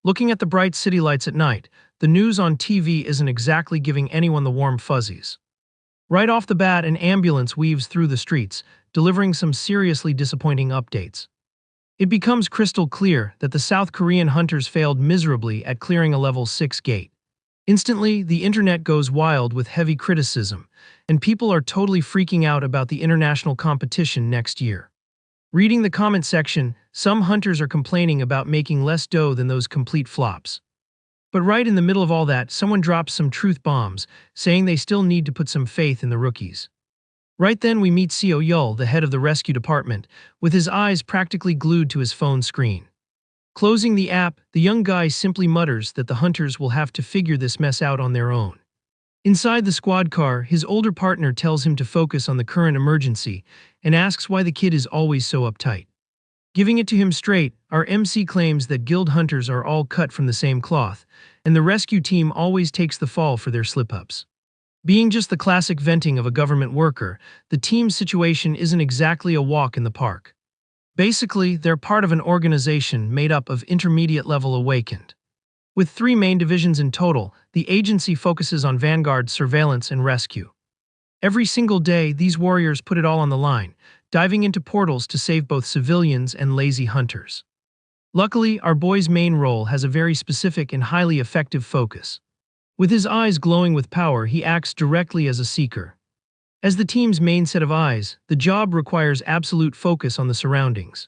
Looking at the bright city lights at night, the news on TV isn't exactly giving anyone the warm fuzzies. Right off the bat, an ambulance weaves through the streets, delivering some seriously disappointing updates. It becomes crystal clear that the South Korean hunters failed miserably at clearing a level 6 gate. Instantly, the internet goes wild with heavy criticism, and people are totally freaking out about the international competition next year. Reading the comment section, some hunters are complaining about making less dough than those complete flops. But right in the middle of all that, someone drops some truth bombs, saying they still need to put some faith in the rookies. Right then we meet Seo Yul, the head of the rescue department, with his eyes practically glued to his phone screen. Closing the app, the young guy simply mutters that the hunters will have to figure this mess out on their own. Inside the squad car, his older partner tells him to focus on the current emergency and asks why the kid is always so uptight. Giving it to him straight, our MC claims that guild hunters are all cut from the same cloth, and the rescue team always takes the fall for their slip-ups. Being just the classic venting of a government worker, the team's situation isn't exactly a walk in the park. Basically, they're part of an organization made up of intermediate-level awakened. With 3 main divisions in total, the agency focuses on vanguard, surveillance, and rescue. Every single day, these warriors put it all on the line, diving into portals to save both civilians and lazy hunters. Luckily, our boy's main role has a very specific and highly effective focus. With his eyes glowing with power, he acts directly as a seeker. As the team's main set of eyes, the job requires absolute focus on the surroundings.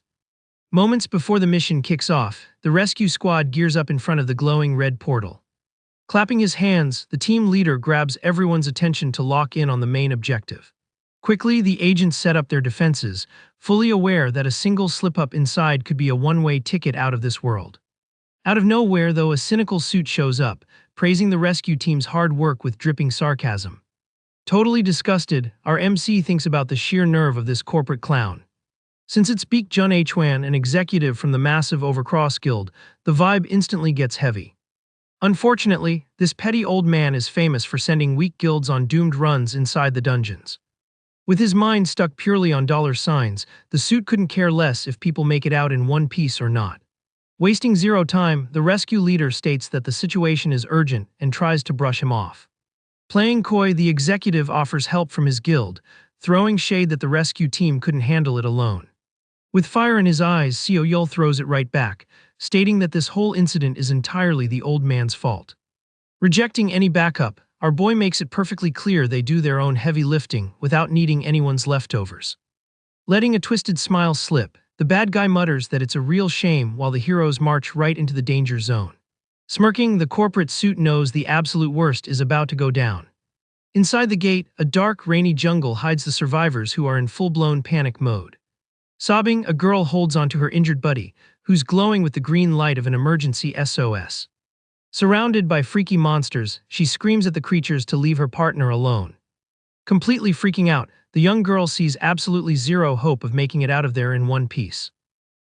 Moments before the mission kicks off, the rescue squad gears up in front of the glowing red portal. Clapping his hands, the team leader grabs everyone's attention to lock in on the main objective. Quickly, the agents set up their defenses, fully aware that a single slip-up inside could be a one-way ticket out of this world. Out of nowhere, though, a cynical suit shows up, praising the rescue team's hard work with dripping sarcasm. Totally disgusted, our MC thinks about the sheer nerve of this corporate clown. Since it's Baek Jun Hwan, an executive from the massive Overcross Guild, the vibe instantly gets heavy. Unfortunately, this petty old man is famous for sending weak guilds on doomed runs inside the dungeons. With his mind stuck purely on dollar signs, the suit couldn't care less if people make it out in one piece or not. Wasting zero time, the rescue leader states that the situation is urgent and tries to brush him off. Playing coy, the executive offers help from his guild, throwing shade that the rescue team couldn't handle it alone. With fire in his eyes, Seo Yul throws it right back, stating that this whole incident is entirely the old man's fault. Rejecting any backup, our boy makes it perfectly clear they do their own heavy lifting without needing anyone's leftovers. Letting a twisted smile slip, the bad guy mutters that it's a real shame while the heroes march right into the danger zone. Smirking, the corporate suit knows the absolute worst is about to go down. Inside the gate, a dark, rainy jungle hides the survivors who are in full-blown panic mode. Sobbing, a girl holds onto her injured buddy, who's glowing with the green light of an emergency SOS. Surrounded by freaky monsters, she screams at the creatures to leave her partner alone. Completely freaking out, the young girl sees absolutely zero hope of making it out of there in one piece.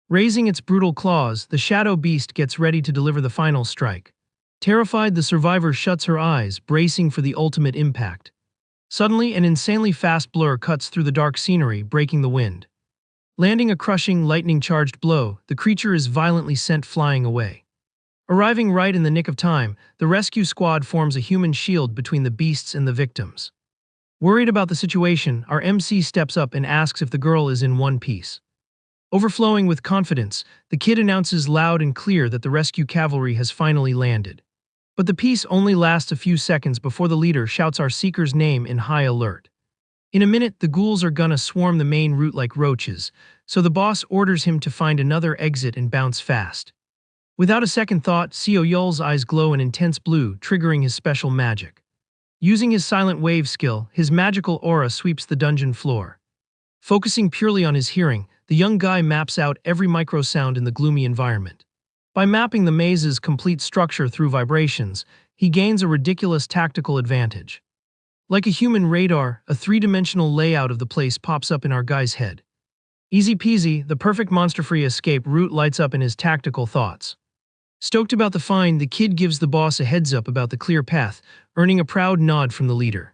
Raising its brutal claws, the shadow beast gets ready to deliver the final strike. Terrified, the survivor shuts her eyes, bracing for the ultimate impact. Suddenly, an insanely fast blur cuts through the dark scenery, breaking the wind. Landing a crushing, lightning-charged blow, the creature is violently sent flying away. Arriving right in the nick of time, the rescue squad forms a human shield between the beasts and the victims. Worried about the situation, our MC steps up and asks if the girl is in one piece. Overflowing with confidence, the kid announces loud and clear that the rescue cavalry has finally landed. But the piece only lasts a few seconds before the leader shouts our seeker's name in high alert. In a minute, the ghouls are gonna swarm the main route like roaches, so the boss orders him to find another exit and bounce fast. Without a second thought, Seo Yul's eyes glow an intense blue, triggering his special magic. Using his silent wave skill, his magical aura sweeps the dungeon floor. Focusing purely on his hearing, the young guy maps out every micro-sound in the gloomy environment. By mapping the maze's complete structure through vibrations, he gains a ridiculous tactical advantage. Like a human radar, a 3-dimensional layout of the place pops up in our guy's head. Easy peasy, the perfect monster-free escape route lights up in his tactical thoughts. Stoked about the find, the kid gives the boss a heads-up about the clear path, earning a proud nod from the leader.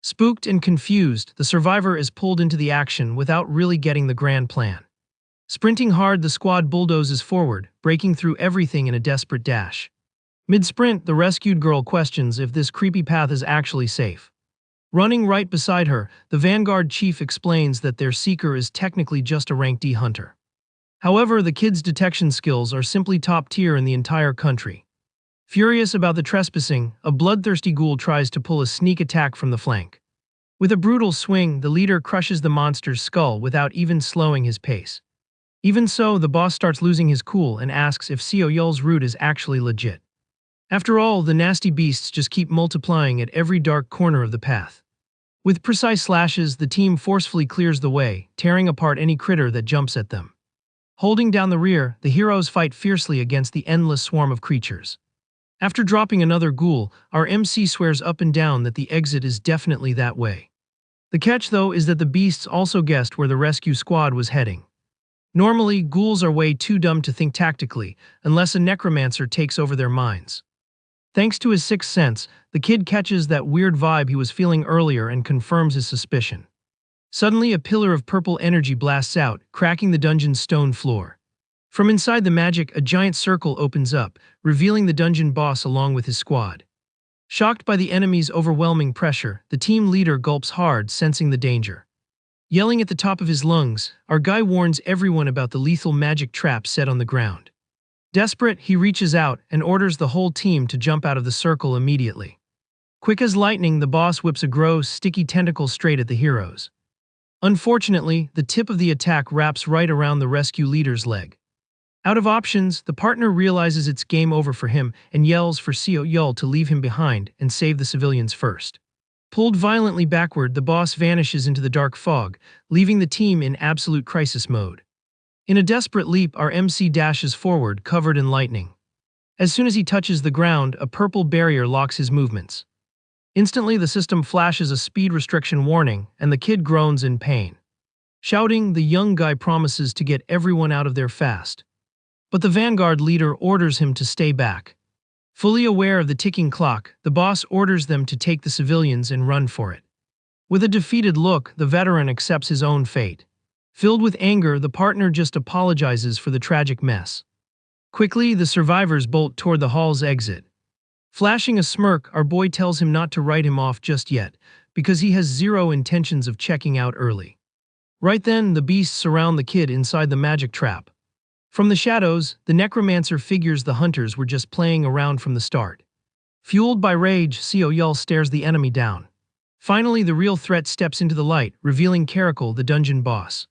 Spooked and confused, the survivor is pulled into the action without really getting the grand plan. Sprinting hard, the squad bulldozes forward, breaking through everything in a desperate dash. Mid-sprint, the rescued girl questions if this creepy path is actually safe. Running right beside her, the Vanguard chief explains that their seeker is technically just a rank D hunter. However, the kid's detection skills are simply top tier in the entire country. Furious about the trespassing, a bloodthirsty ghoul tries to pull a sneak attack from the flank. With a brutal swing, the leader crushes the monster's skull without even slowing his pace. Even so, the boss starts losing his cool and asks if Seo Yul's route is actually legit. After all, the nasty beasts just keep multiplying at every dark corner of the path. With precise slashes, the team forcefully clears the way, tearing apart any critter that jumps at them. Holding down the rear, the heroes fight fiercely against the endless swarm of creatures. After dropping another ghoul, our MC swears up and down that the exit is definitely that way. The catch, though, is that the beasts also guessed where the rescue squad was heading. Normally, ghouls are way too dumb to think tactically, unless a necromancer takes over their minds. Thanks to his sixth sense, the kid catches that weird vibe he was feeling earlier and confirms his suspicion. Suddenly, a pillar of purple energy blasts out, cracking the dungeon's stone floor. From inside the magic, a giant circle opens up, revealing the dungeon boss along with his squad. Shocked by the enemy's overwhelming pressure, the team leader gulps hard, sensing the danger. Yelling at the top of his lungs, our guy warns everyone about the lethal magic trap set on the ground. Desperate, he reaches out and orders the whole team to jump out of the circle immediately. Quick as lightning, the boss whips a gross, sticky tentacle straight at the heroes. Unfortunately, the tip of the attack wraps right around the rescue leader's leg. Out of options, the partner realizes it's game over for him and yells for Seo Yul to leave him behind and save the civilians first. Pulled violently backward, the boss vanishes into the dark fog, leaving the team in absolute crisis mode. In a desperate leap, our MC dashes forward, covered in lightning. As soon as he touches the ground, a purple barrier locks his movements. Instantly, the system flashes a speed restriction warning, and the kid groans in pain. Shouting, the young guy promises to get everyone out of there fast. But the Vanguard leader orders him to stay back. Fully aware of the ticking clock, the boss orders them to take the civilians and run for it. With a defeated look, the veteran accepts his own fate. Filled with anger, the partner just apologizes for the tragic mess. Quickly, the survivors bolt toward the hall's exit. Flashing a smirk, our boy tells him not to write him off just yet, because he has zero intentions of checking out early. Right then, the beasts surround the kid inside the magic trap. From the shadows, the necromancer figures the hunters were just playing around from the start. Fueled by rage, Seo Yul stares the enemy down. Finally, the real threat steps into the light, revealing Caracal, the dungeon boss.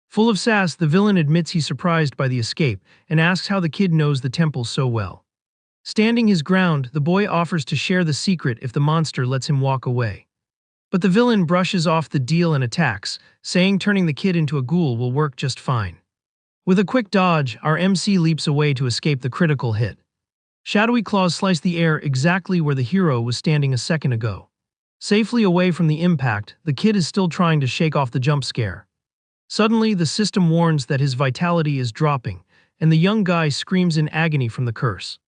Full of sass, the villain admits he's surprised by the escape and asks how the kid knows the temple so well. Standing his ground, the boy offers to share the secret if the monster lets him walk away. But the villain brushes off the deal and attacks, saying turning the kid into a ghoul will work just fine. With a quick dodge, our MC leaps away to escape the critical hit. Shadowy claws slice the air exactly where the hero was standing a second ago. Safely away from the impact, the kid is still trying to shake off the jump scare. Suddenly, the system warns that his vitality is dropping, and the young guy screams in agony from the curse.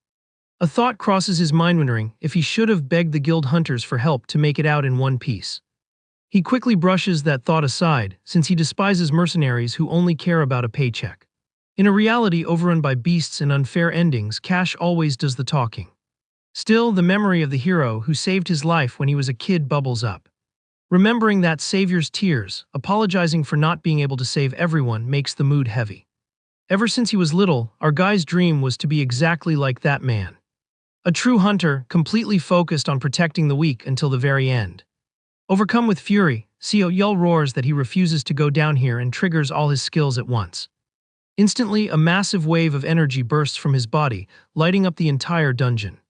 A thought crosses his mind, wondering if he should have begged the guild hunters for help to make it out in one piece. He quickly brushes that thought aside, since he despises mercenaries who only care about a paycheck. In a reality overrun by beasts and unfair endings, cash always does the talking. Still, the memory of the hero who saved his life when he was a kid bubbles up. Remembering that savior's tears, apologizing for not being able to save everyone makes the mood heavy. Ever since he was little, our guy's dream was to be exactly like that man. A true hunter, completely focused on protecting the weak until the very end. Overcome with fury, Seo Yul roars that he refuses to go down here and triggers all his skills at once. Instantly, a massive wave of energy bursts from his body, lighting up the entire dungeon.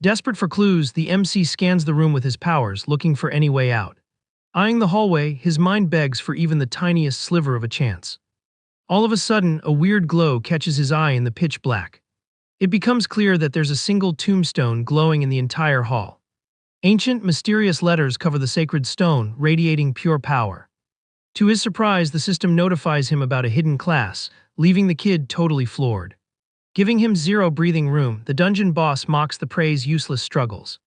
Desperate for clues, the MC scans the room with his powers, looking for any way out. Eyeing the hallway, his mind begs for even the tiniest sliver of a chance. All of a sudden, a weird glow catches his eye in the pitch black. It becomes clear that there's a single tombstone glowing in the entire hall. Ancient, mysterious letters cover the sacred stone, radiating pure power. To his surprise, the system notifies him about a hidden class, leaving the kid totally floored. Giving him zero breathing room, the dungeon boss mocks the prey's useless struggles.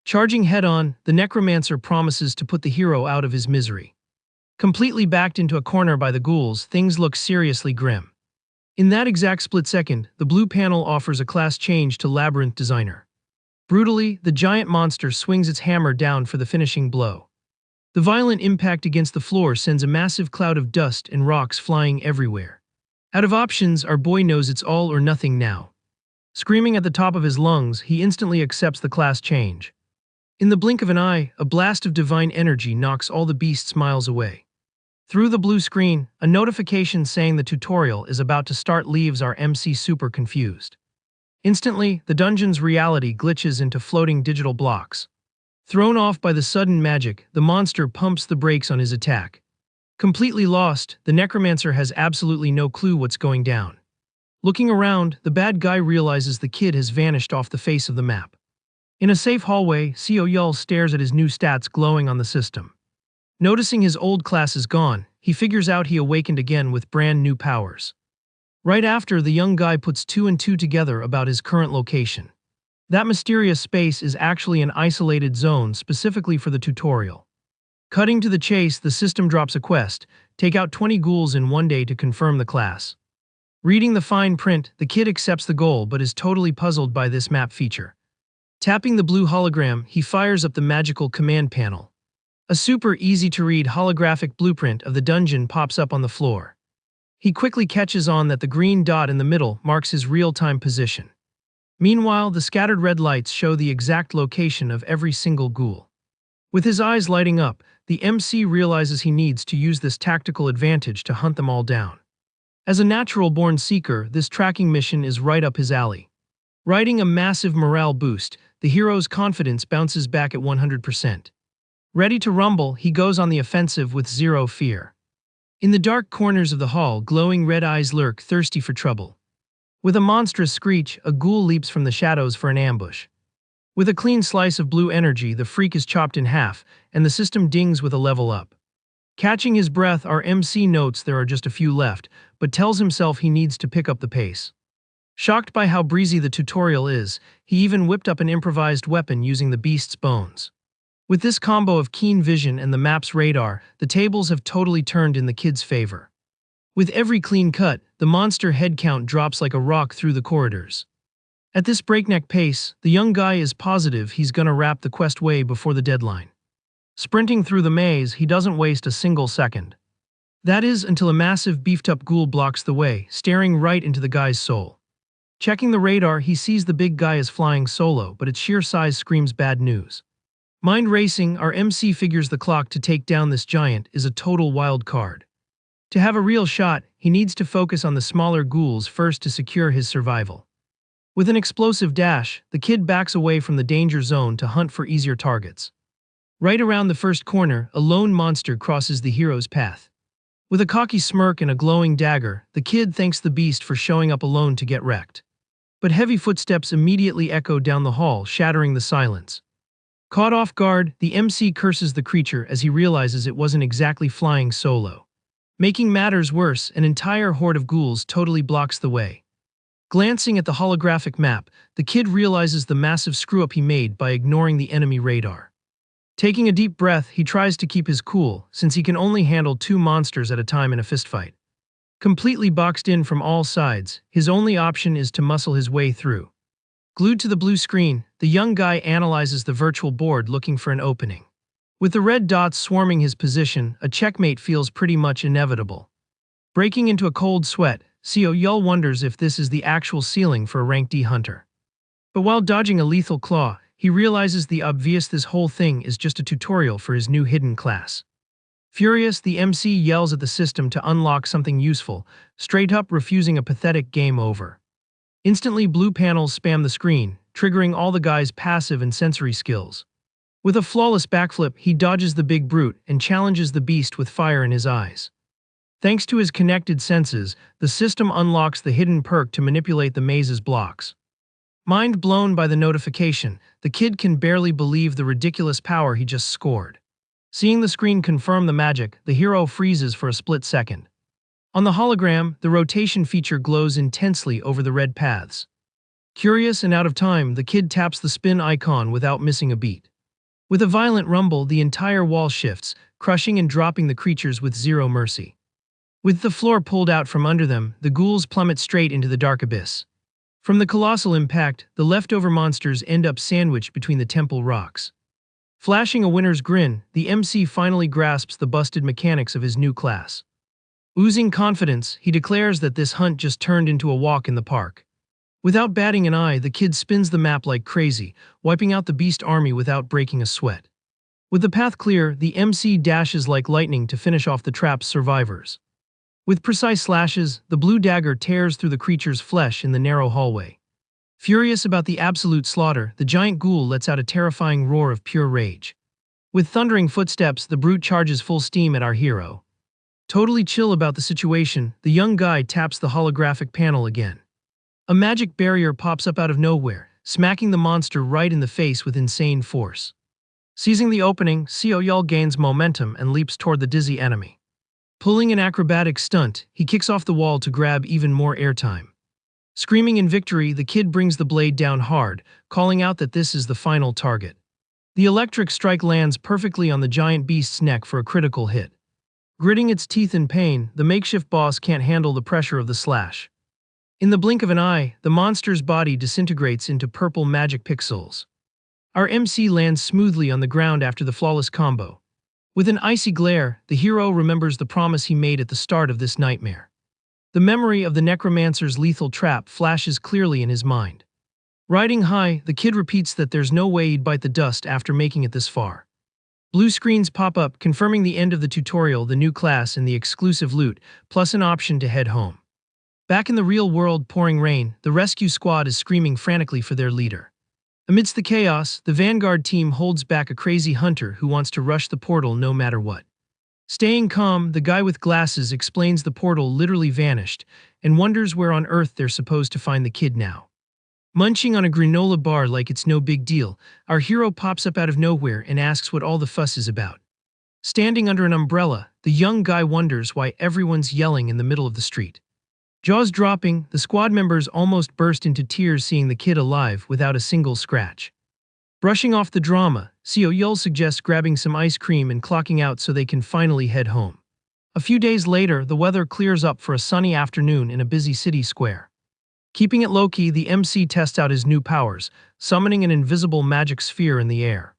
Charging head-on, the necromancer promises to put the hero out of his misery. Completely backed into a corner by the ghouls, things look seriously grim. In that exact split second, the blue panel offers a class change to Labyrinth Designer. Brutally, the giant monster swings its hammer down for the finishing blow. The violent impact against the floor sends a massive cloud of dust and rocks flying everywhere. Out of options, our boy knows it's all or nothing now. Screaming at the top of his lungs, he instantly accepts the class change. In the blink of an eye, a blast of divine energy knocks all the beasts miles away. Through the blue screen, a notification saying the tutorial is about to start leaves our MC super confused. Instantly, the dungeon's reality glitches into floating digital blocks. Thrown off by the sudden magic, the monster pumps the brakes on his attack. Completely lost, the necromancer has absolutely no clue what's going down. Looking around, the bad guy realizes the kid has vanished off the face of the map. In a safe hallway, Yahello stares at his new stats glowing on the system. Noticing his old class is gone, he figures out he awakened again with brand new powers. Right after, the young guy puts two and two together about his current location. That mysterious space is actually an isolated zone specifically for the tutorial. Cutting to the chase, the system drops a quest: take out 20 ghouls in one day to confirm the class. Reading the fine print, the kid accepts the goal but is totally puzzled by this map feature. Tapping the blue hologram, he fires up the magical command panel. A super easy-to-read holographic blueprint of the dungeon pops up on the floor. He quickly catches on that the green dot in the middle marks his real-time position. Meanwhile, the scattered red lights show the exact location of every single ghoul. With his eyes lighting up, the MC realizes he needs to use this tactical advantage to hunt them all down. As a natural-born seeker, this tracking mission is right up his alley. Riding a massive morale boost, the hero's confidence bounces back at 100%. Ready to rumble, he goes on the offensive with zero fear. In the dark corners of the hall, glowing red eyes lurk, thirsty for trouble. With a monstrous screech, a ghoul leaps from the shadows for an ambush. With a clean slice of blue energy, the freak is chopped in half, and the system dings with a level up. Catching his breath, our MC notes there are just a few left, but tells himself he needs to pick up the pace. Shocked by how breezy the tutorial is, he even whipped up an improvised weapon using the beast's bones. With this combo of keen vision and the map's radar, the tables have totally turned in the kid's favor. With every clean cut, the monster head count drops like a rock through the corridors. At this breakneck pace, the young guy is positive he's gonna wrap the quest way before the deadline. Sprinting through the maze, he doesn't waste a single second. That is, until a massive beefed-up ghoul blocks the way, staring right into the guy's soul. Checking the radar, he sees the big guy is flying solo, but its sheer size screams bad news. Mind racing, our MC figures the clock to take down this giant is a total wild card. To have a real shot, he needs to focus on the smaller ghouls first to secure his survival. With an explosive dash, the kid backs away from the danger zone to hunt for easier targets. Right around the first corner, a lone monster crosses the hero's path. With a cocky smirk and a glowing dagger, the kid thanks the beast for showing up alone to get wrecked. But heavy footsteps immediately echo down the hall, shattering the silence. Caught off guard, the MC curses the creature as he realizes it wasn't exactly flying solo. Making matters worse, an entire horde of ghouls totally blocks the way. Glancing at the holographic map, the kid realizes the massive screw-up he made by ignoring the enemy radar. Taking a deep breath, he tries to keep his cool, since he can only handle 2 monsters at a time in a fistfight. Completely boxed in from all sides, his only option is to muscle his way through. Glued to the blue screen, the young guy analyzes the virtual board looking for an opening. With the red dots swarming his position, a checkmate feels pretty much inevitable. Breaking into a cold sweat, Yahello wonders if this is the actual ceiling for a rank D hunter. But while dodging a lethal claw, he realizes the obvious: this whole thing is just a tutorial for his new hidden class. Furious, the MC yells at the system to unlock something useful, straight up refusing a pathetic game over. Instantly, blue panels spam the screen, triggering all the guy's passive and sensory skills. With a flawless backflip, he dodges the big brute and challenges the beast with fire in his eyes. Thanks to his connected senses, the system unlocks the hidden perk to manipulate the maze's blocks. Mind blown by the notification, the kid can barely believe the ridiculous power he just scored. Seeing the screen confirm the magic, the hero freezes for a split second. On the hologram, the rotation feature glows intensely over the red paths. Curious and out of time, the kid taps the spin icon without missing a beat. With a violent rumble, the entire wall shifts, crushing and dropping the creatures with zero mercy. With the floor pulled out from under them, the ghouls plummet straight into the dark abyss. From the colossal impact, the leftover monsters end up sandwiched between the temple rocks. Flashing a winner's grin, the MC finally grasps the busted mechanics of his new class. Oozing confidence, he declares that this hunt just turned into a walk in the park. Without batting an eye, the kid spins the map like crazy, wiping out the beast army without breaking a sweat. With the path clear, the MC dashes like lightning to finish off the trap's survivors. With precise slashes, the blue dagger tears through the creature's flesh in the narrow hallway. Furious about the absolute slaughter, the giant ghoul lets out a terrifying roar of pure rage. With thundering footsteps, the brute charges full steam at our hero. Totally chill about the situation, the young guy taps the holographic panel again. A magic barrier pops up out of nowhere, smacking the monster right in the face with insane force. Seizing the opening, Xiao gains momentum and leaps toward the dizzy enemy. Pulling an acrobatic stunt, he kicks off the wall to grab even more airtime. Screaming in victory, the kid brings the blade down hard, calling out that this is the final target. The electric strike lands perfectly on the giant beast's neck for a critical hit. Gritting its teeth in pain, the makeshift boss can't handle the pressure of the slash. In the blink of an eye, the monster's body disintegrates into purple magic pixels. Our MC lands smoothly on the ground after the flawless combo. With an icy glare, the hero remembers the promise he made at the start of this nightmare. The memory of the necromancer's lethal trap flashes clearly in his mind. Riding high, the kid repeats that there's no way he'd bite the dust after making it this far. Blue screens pop up, confirming the end of the tutorial, the new class, and the exclusive loot, plus an option to head home. Back in the real world, pouring rain, the rescue squad is screaming frantically for their leader. Amidst the chaos, the vanguard team holds back a crazy hunter who wants to rush the portal no matter what. Staying calm, the guy with glasses explains the portal literally vanished and wonders where on earth they're supposed to find the kid now. Munching on a granola bar like it's no big deal, our hero pops up out of nowhere and asks what all the fuss is about. Standing under an umbrella, the young guy wonders why everyone's yelling in the middle of the street. Jaws dropping, the squad members almost burst into tears seeing the kid alive without a single scratch. Brushing off the drama, Xiao suggests grabbing some ice cream and clocking out so they can finally head home. A few days later, the weather clears up for a sunny afternoon in a busy city square. Keeping it low-key, the MC tests out his new powers, summoning an invisible magic sphere in the air.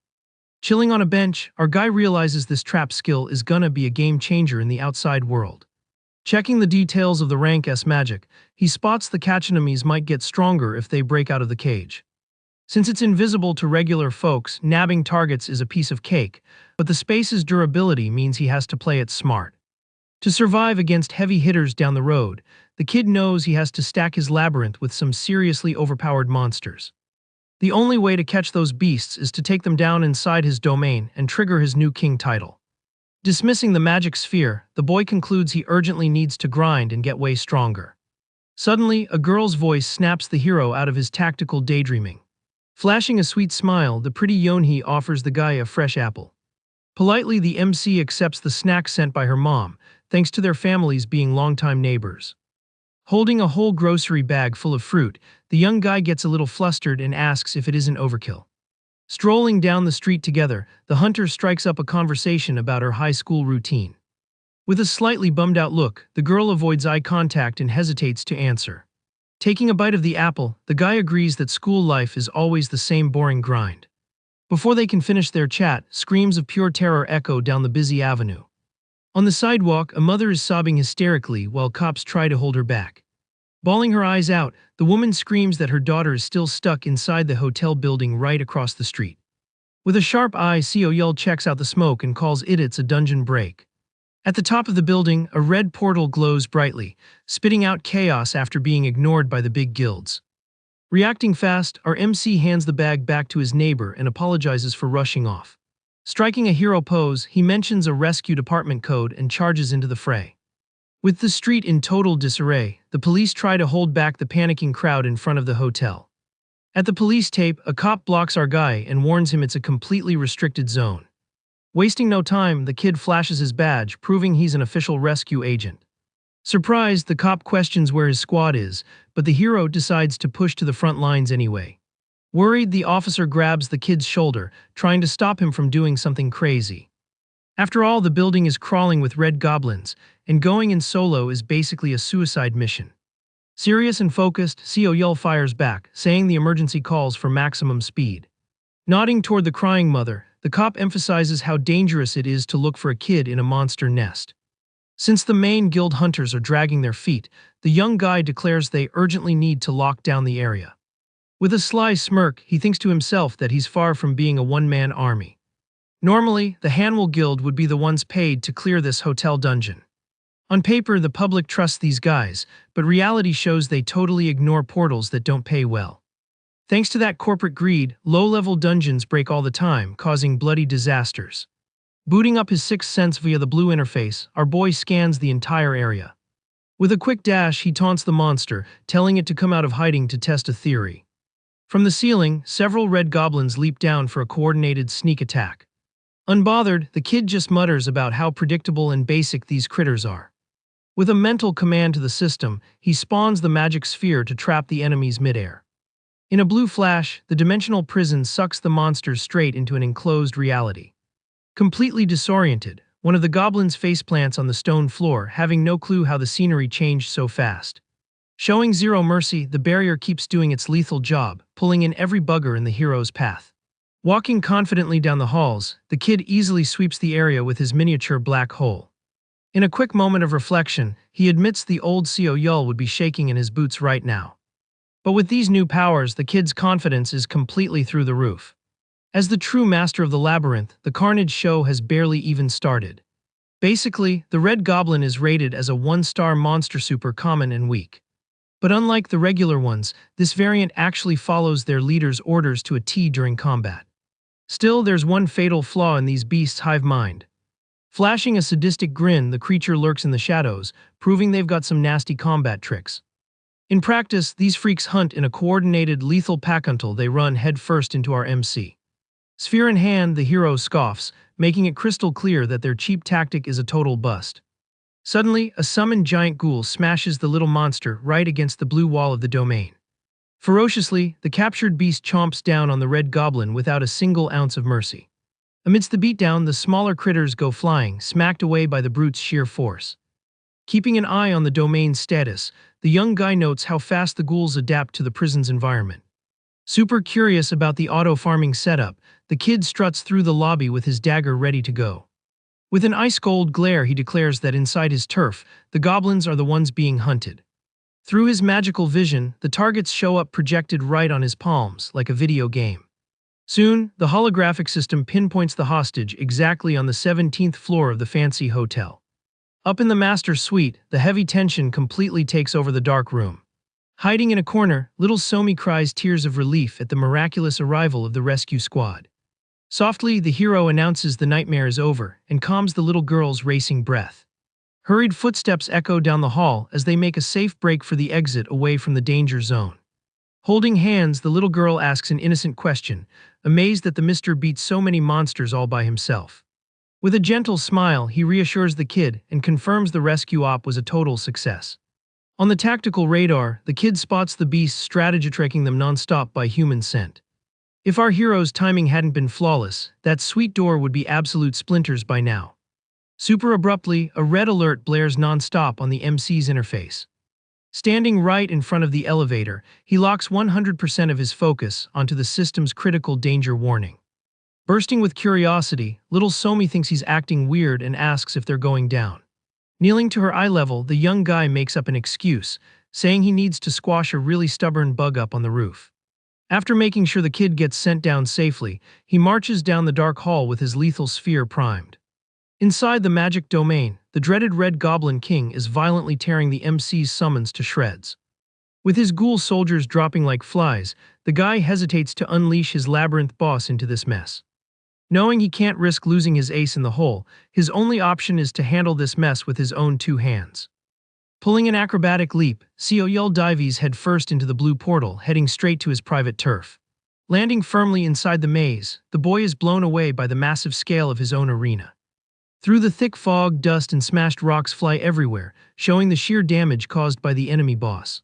Chilling on a bench, our guy realizes this trap skill is gonna be a game changer in the outside world. Checking the details of the rank S magic, he spots the catch enemies might get stronger if they break out of the cage. Since it's invisible to regular folks, nabbing targets is a piece of cake, but the space's durability means he has to play it smart. To survive against heavy hitters down the road, the kid knows he has to stack his labyrinth with some seriously overpowered monsters. The only way to catch those beasts is to take them down inside his domain and trigger his new king title. Dismissing the magic sphere, the boy concludes he urgently needs to grind and get way stronger. Suddenly, a girl's voice snaps the hero out of his tactical daydreaming. Flashing a sweet smile, the pretty Yonhee offers the guy a fresh apple. Politely, the MC accepts the snack sent by her mom, thanks to their families being longtime neighbors. Holding a whole grocery bag full of fruit, the young guy gets a little flustered and asks if it isn't overkill. Strolling down the street together, the hunter strikes up a conversation about her high school routine. With a slightly bummed-out look, the girl avoids eye contact and hesitates to answer. Taking a bite of the apple, the guy agrees that school life is always the same boring grind. Before they can finish their chat, screams of pure terror echo down the busy avenue. On the sidewalk, a mother is sobbing hysterically while cops try to hold her back. Bawling her eyes out, the woman screams that her daughter is still stuck inside the hotel building right across the street. With a sharp eye, Xiao checks out the smoke and calls it's a dungeon break. At the top of the building, a red portal glows brightly, spitting out chaos after being ignored by the big guilds. Reacting fast, our MC hands the bag back to his neighbor and apologizes for rushing off. Striking a hero pose, he mentions a rescue department code and charges into the fray. With the street in total disarray, the police try to hold back the panicking crowd in front of the hotel. At the police tape, a cop blocks our guy and warns him it's a completely restricted zone. Wasting no time, the kid flashes his badge, proving he's an official rescue agent. Surprised, the cop questions where his squad is, but the hero decides to push to the front lines anyway. Worried, the officer grabs the kid's shoulder, trying to stop him from doing something crazy. After all, the building is crawling with red goblins, and going in solo is basically a suicide mission. Serious and focused, Seo-yeol fires back, saying the emergency calls for maximum speed. Nodding toward the crying mother, the cop emphasizes how dangerous it is to look for a kid in a monster nest. Since the main guild hunters are dragging their feet, the young guy declares they urgently need to lock down the area. With a sly smirk, he thinks to himself that he's far from being a one-man army. Normally, the Hanwell Guild would be the ones paid to clear this hotel dungeon. On paper, the public trusts these guys, but reality shows they totally ignore portals that don't pay well. Thanks to that corporate greed, low-level dungeons break all the time, causing bloody disasters. Booting up his sixth sense via the blue interface, our boy scans the entire area. With a quick dash, he taunts the monster, telling it to come out of hiding to test a theory. From the ceiling, several red goblins leap down for a coordinated sneak attack. Unbothered, the kid just mutters about how predictable and basic these critters are. With a mental command to the system, he spawns the magic sphere to trap the enemies midair. In a blue flash, the dimensional prison sucks the monsters straight into an enclosed reality. Completely disoriented, one of the goblins faceplants on the stone floor, having no clue how the scenery changed so fast. Showing zero mercy, the barrier keeps doing its lethal job, pulling in every bugger in the hero's path. Walking confidently down the halls, the kid easily sweeps the area with his miniature black hole. In a quick moment of reflection, he admits the old Seo-yeol would be shaking in his boots right now. But with these new powers, the kid's confidence is completely through the roof. As the true master of the labyrinth, the carnage show has barely even started. Basically, the Red Goblin is rated as a 1-star monster, super common and weak. But unlike the regular ones, this variant actually follows their leader's orders to a T during combat. Still, there's one fatal flaw in these beasts' hive mind. Flashing a sadistic grin, the creature lurks in the shadows, proving they've got some nasty combat tricks. In practice, these freaks hunt in a coordinated, lethal pack until they run headfirst into our MC. Sphere in hand, the hero scoffs, making it crystal clear that their cheap tactic is a total bust. Suddenly, a summoned giant ghoul smashes the little monster right against the blue wall of the domain. Ferociously, the captured beast chomps down on the red goblin without a single ounce of mercy. Amidst the beatdown, the smaller critters go flying, smacked away by the brute's sheer force. Keeping an eye on the domain's status, the young guy notes how fast the ghouls adapt to the prison's environment. Super curious about the auto-farming setup, the kid struts through the lobby with his dagger ready to go. With an ice-cold glare, he declares that inside his turf, the goblins are the ones being hunted. Through his magical vision, the targets show up projected right on his palms, like a video game. Soon, the holographic system pinpoints the hostage exactly on the 17th floor of the fancy hotel. Up in the master suite, the heavy tension completely takes over the dark room. Hiding in a corner, little Somi cries tears of relief at the miraculous arrival of the rescue squad. Softly, the hero announces the nightmare is over and calms the little girl's racing breath. Hurried footsteps echo down the hall as they make a safe break for the exit away from the danger zone. Holding hands, the little girl asks an innocent question, amazed that the mister beats so many monsters all by himself. With a gentle smile, he reassures the kid and confirms the rescue op was a total success. On the tactical radar, the kid spots the beasts strategy-tracking them non-stop by human scent. If our hero's timing hadn't been flawless, that sweet door would be absolute splinters by now. Super abruptly, a red alert blares non-stop on the MC's interface. Standing right in front of the elevator, he locks 100% of his focus onto the system's critical danger warning. Bursting with curiosity, little Somi thinks he's acting weird and asks if they're going down. Kneeling to her eye level, the young guy makes up an excuse, saying he needs to squash a really stubborn bug up on the roof. After making sure the kid gets sent down safely, he marches down the dark hall with his lethal sphere primed. Inside the magic domain, the dreaded Red Goblin King is violently tearing the MC's summons to shreds. With his ghoul soldiers dropping like flies, the guy hesitates to unleash his labyrinth boss into this mess. Knowing he can't risk losing his ace in the hole, his only option is to handle this mess with his own 2 hands. Pulling an acrobatic leap, Seo-yeol dives headfirst into the blue portal, heading straight to his private turf. Landing firmly inside the maze, the boy is blown away by the massive scale of his own arena. Through the thick fog, dust and smashed rocks fly everywhere, showing the sheer damage caused by the enemy boss.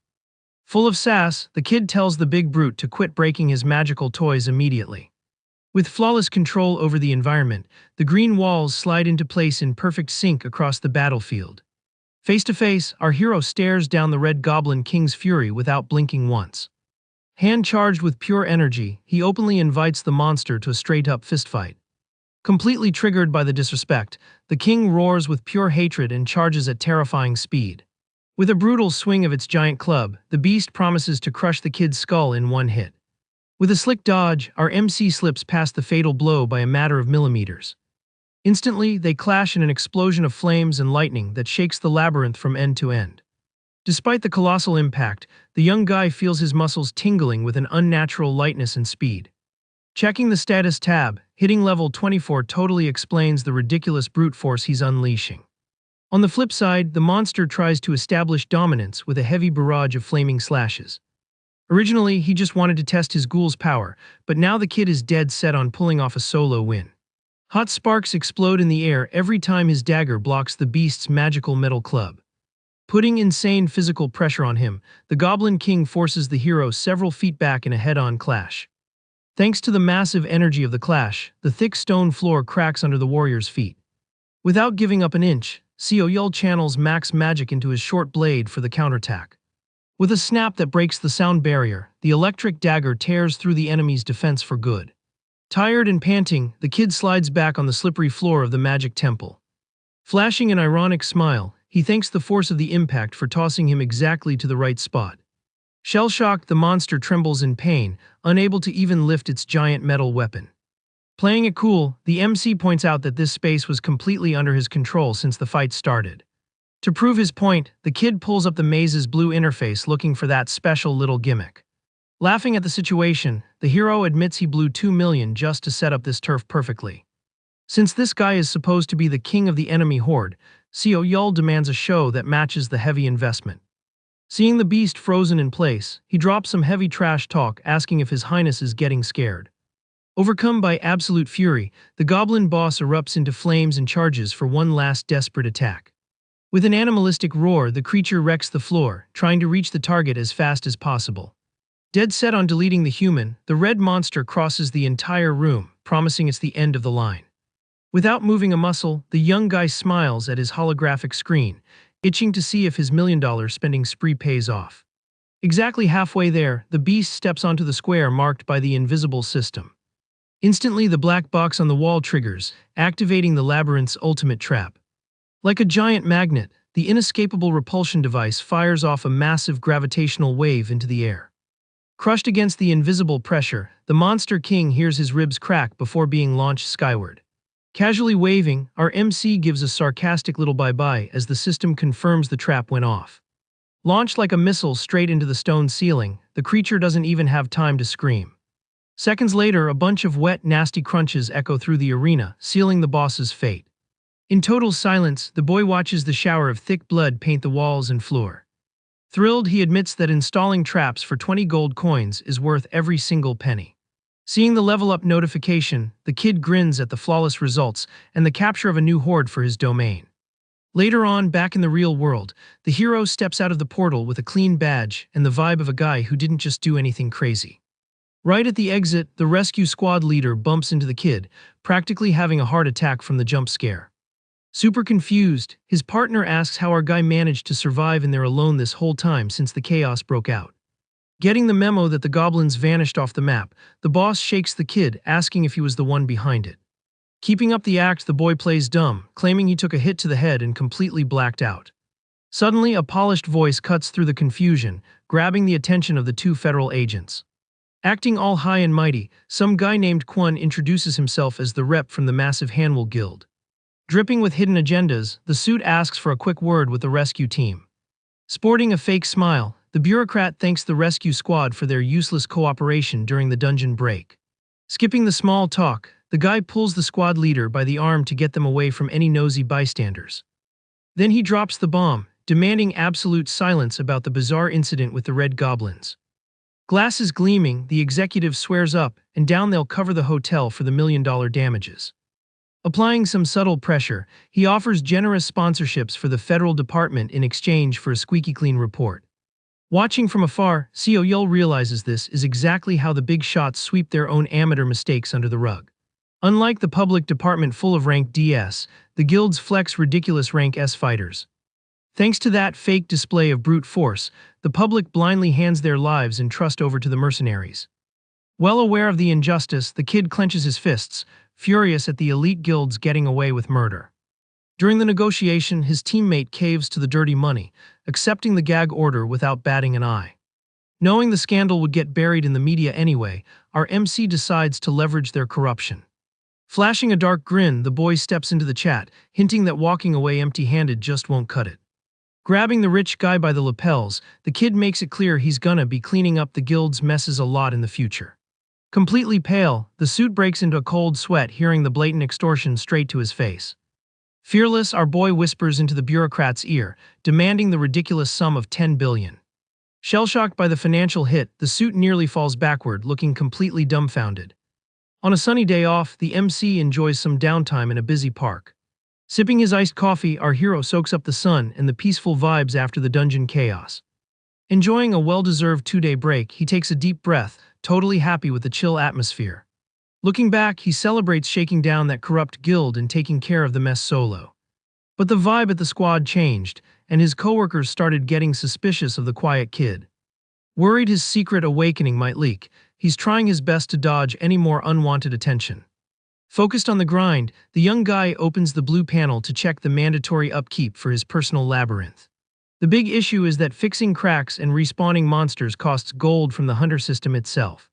Full of sass, the kid tells the big brute to quit breaking his magical toys immediately. With flawless control over the environment, the green walls slide into place in perfect sync across the battlefield. Face to face, our hero stares down the Red Goblin King's fury without blinking once. Hand charged with pure energy, he openly invites the monster to a straight-up fistfight. Completely triggered by the disrespect, the king roars with pure hatred and charges at terrifying speed. With a brutal swing of its giant club, the beast promises to crush the kid's skull in one hit. With a slick dodge, our MC slips past the fatal blow by a matter of millimeters. Instantly, they clash in an explosion of flames and lightning that shakes the labyrinth from end to end. Despite the colossal impact, the young guy feels his muscles tingling with an unnatural lightness and speed. Checking the status tab, hitting level 24 totally explains the ridiculous brute force he's unleashing. On the flip side, the monster tries to establish dominance with a heavy barrage of flaming slashes. Originally, he just wanted to test his ghoul's power, but now the kid is dead set on pulling off a solo win. Hot sparks explode in the air every time his dagger blocks the beast's magical metal club. Putting insane physical pressure on him, the Goblin King forces the hero several feet back in a head-on clash. Thanks to the massive energy of the clash, the thick stone floor cracks under the warrior's feet. Without giving up an inch, Yahello channels max magic into his short blade for the counterattack. With a snap that breaks the sound barrier, the electric dagger tears through the enemy's defense for good. Tired and panting, the kid slides back on the slippery floor of the magic temple. Flashing an ironic smile, he thanks the force of the impact for tossing him exactly to the right spot. Shell-shocked, the monster trembles in pain, unable to even lift its giant metal weapon. Playing it cool, the MC points out that this space was completely under his control since the fight started. To prove his point, the kid pulls up the maze's blue interface looking for that special little gimmick. Laughing at the situation, the hero admits he blew 2 million just to set up this turf perfectly. Since this guy is supposed to be the king of the enemy horde, Yahello demands a show that matches the heavy investment. Seeing the beast frozen in place, he drops some heavy trash talk asking if his highness is getting scared. Overcome by absolute fury, the goblin boss erupts into flames and charges for one last desperate attack. With an animalistic roar, the creature wrecks the floor, trying to reach the target as fast as possible. Dead set on deleting the human, the red monster crosses the entire room, promising it's the end of the line. Without moving a muscle, the young guy smiles at his holographic screen, itching to see if his $1 million spending spree pays off. Exactly halfway there, the beast steps onto the square marked by the invisible system. Instantly, the black box on the wall triggers, activating the labyrinth's ultimate trap. Like a giant magnet, the inescapable repulsion device fires off a massive gravitational wave into the air. Crushed against the invisible pressure, the Monster King hears his ribs crack before being launched skyward. Casually waving, our MC gives a sarcastic little bye-bye as the system confirms the trap went off. Launched like a missile straight into the stone ceiling, the creature doesn't even have time to scream. Seconds later, a bunch of wet, nasty crunches echo through the arena, sealing the boss's fate. In total silence, the boy watches the shower of thick blood paint the walls and floor. Thrilled, he admits that installing traps for 20 gold coins is worth every single penny. Seeing the level-up notification, the kid grins at the flawless results and the capture of a new horde for his domain. Later on, back in the real world, the hero steps out of the portal with a clean badge and the vibe of a guy who didn't just do anything crazy. Right at the exit, the rescue squad leader bumps into the kid, practically having a heart attack from the jump scare. Super confused, his partner asks how our guy managed to survive in there alone this whole time since the chaos broke out. Getting the memo that the goblins vanished off the map, the boss shakes the kid, asking if he was the one behind it. Keeping up the act, the boy plays dumb, claiming he took a hit to the head and completely blacked out. Suddenly, a polished voice cuts through the confusion, grabbing the attention of the two federal agents. Acting all high and mighty, some guy named Kwon introduces himself as the rep from the massive Hanwha Guild. Dripping with hidden agendas, the suit asks for a quick word with the rescue team. Sporting a fake smile, the bureaucrat thanks the rescue squad for their useless cooperation during the dungeon break. Skipping the small talk, the guy pulls the squad leader by the arm to get them away from any nosy bystanders. Then he drops the bomb, demanding absolute silence about the bizarre incident with the red goblins. Glasses gleaming, the executive swears up and down they'll cover the hotel for the $1 million damages. Applying some subtle pressure, he offers generous sponsorships for the federal department in exchange for a squeaky clean report. Watching from afar, Seo realizes this is exactly how the big shots sweep their own amateur mistakes under the rug. Unlike the public department full of rank DS, the guilds flex ridiculous rank S fighters. Thanks to that fake display of brute force, the public blindly hands their lives and trust over to the mercenaries. Well aware of the injustice, the kid clenches his fists, furious at the elite guilds getting away with murder. During the negotiation, his teammate caves to the dirty money, accepting the gag order without batting an eye. Knowing the scandal would get buried in the media anyway, our MC decides to leverage their corruption. Flashing a dark grin, the boy steps into the chat, hinting that walking away empty-handed just won't cut it. Grabbing the rich guy by the lapels, the kid makes it clear he's gonna be cleaning up the guild's messes a lot in the future. Completely pale, the suit breaks into a cold sweat hearing the blatant extortion straight to his face. Fearless, our boy whispers into the bureaucrat's ear, demanding the ridiculous sum of 10 billion. Shell-shocked by the financial hit, the suit nearly falls backward, looking completely dumbfounded. On a sunny day off, the MC enjoys some downtime in a busy park. Sipping his iced coffee, our hero soaks up the sun and the peaceful vibes after the dungeon chaos. Enjoying a well-deserved 2-day break, he takes a deep breath, totally happy with the chill atmosphere. Looking back, he celebrates shaking down that corrupt guild and taking care of the mess solo. But the vibe at the squad changed, and his coworkers started getting suspicious of the quiet kid. Worried his secret awakening might leak, he's trying his best to dodge any more unwanted attention. Focused on the grind, the young guy opens the blue panel to check the mandatory upkeep for his personal labyrinth. The big issue is that fixing cracks and respawning monsters costs gold from the hunter system itself.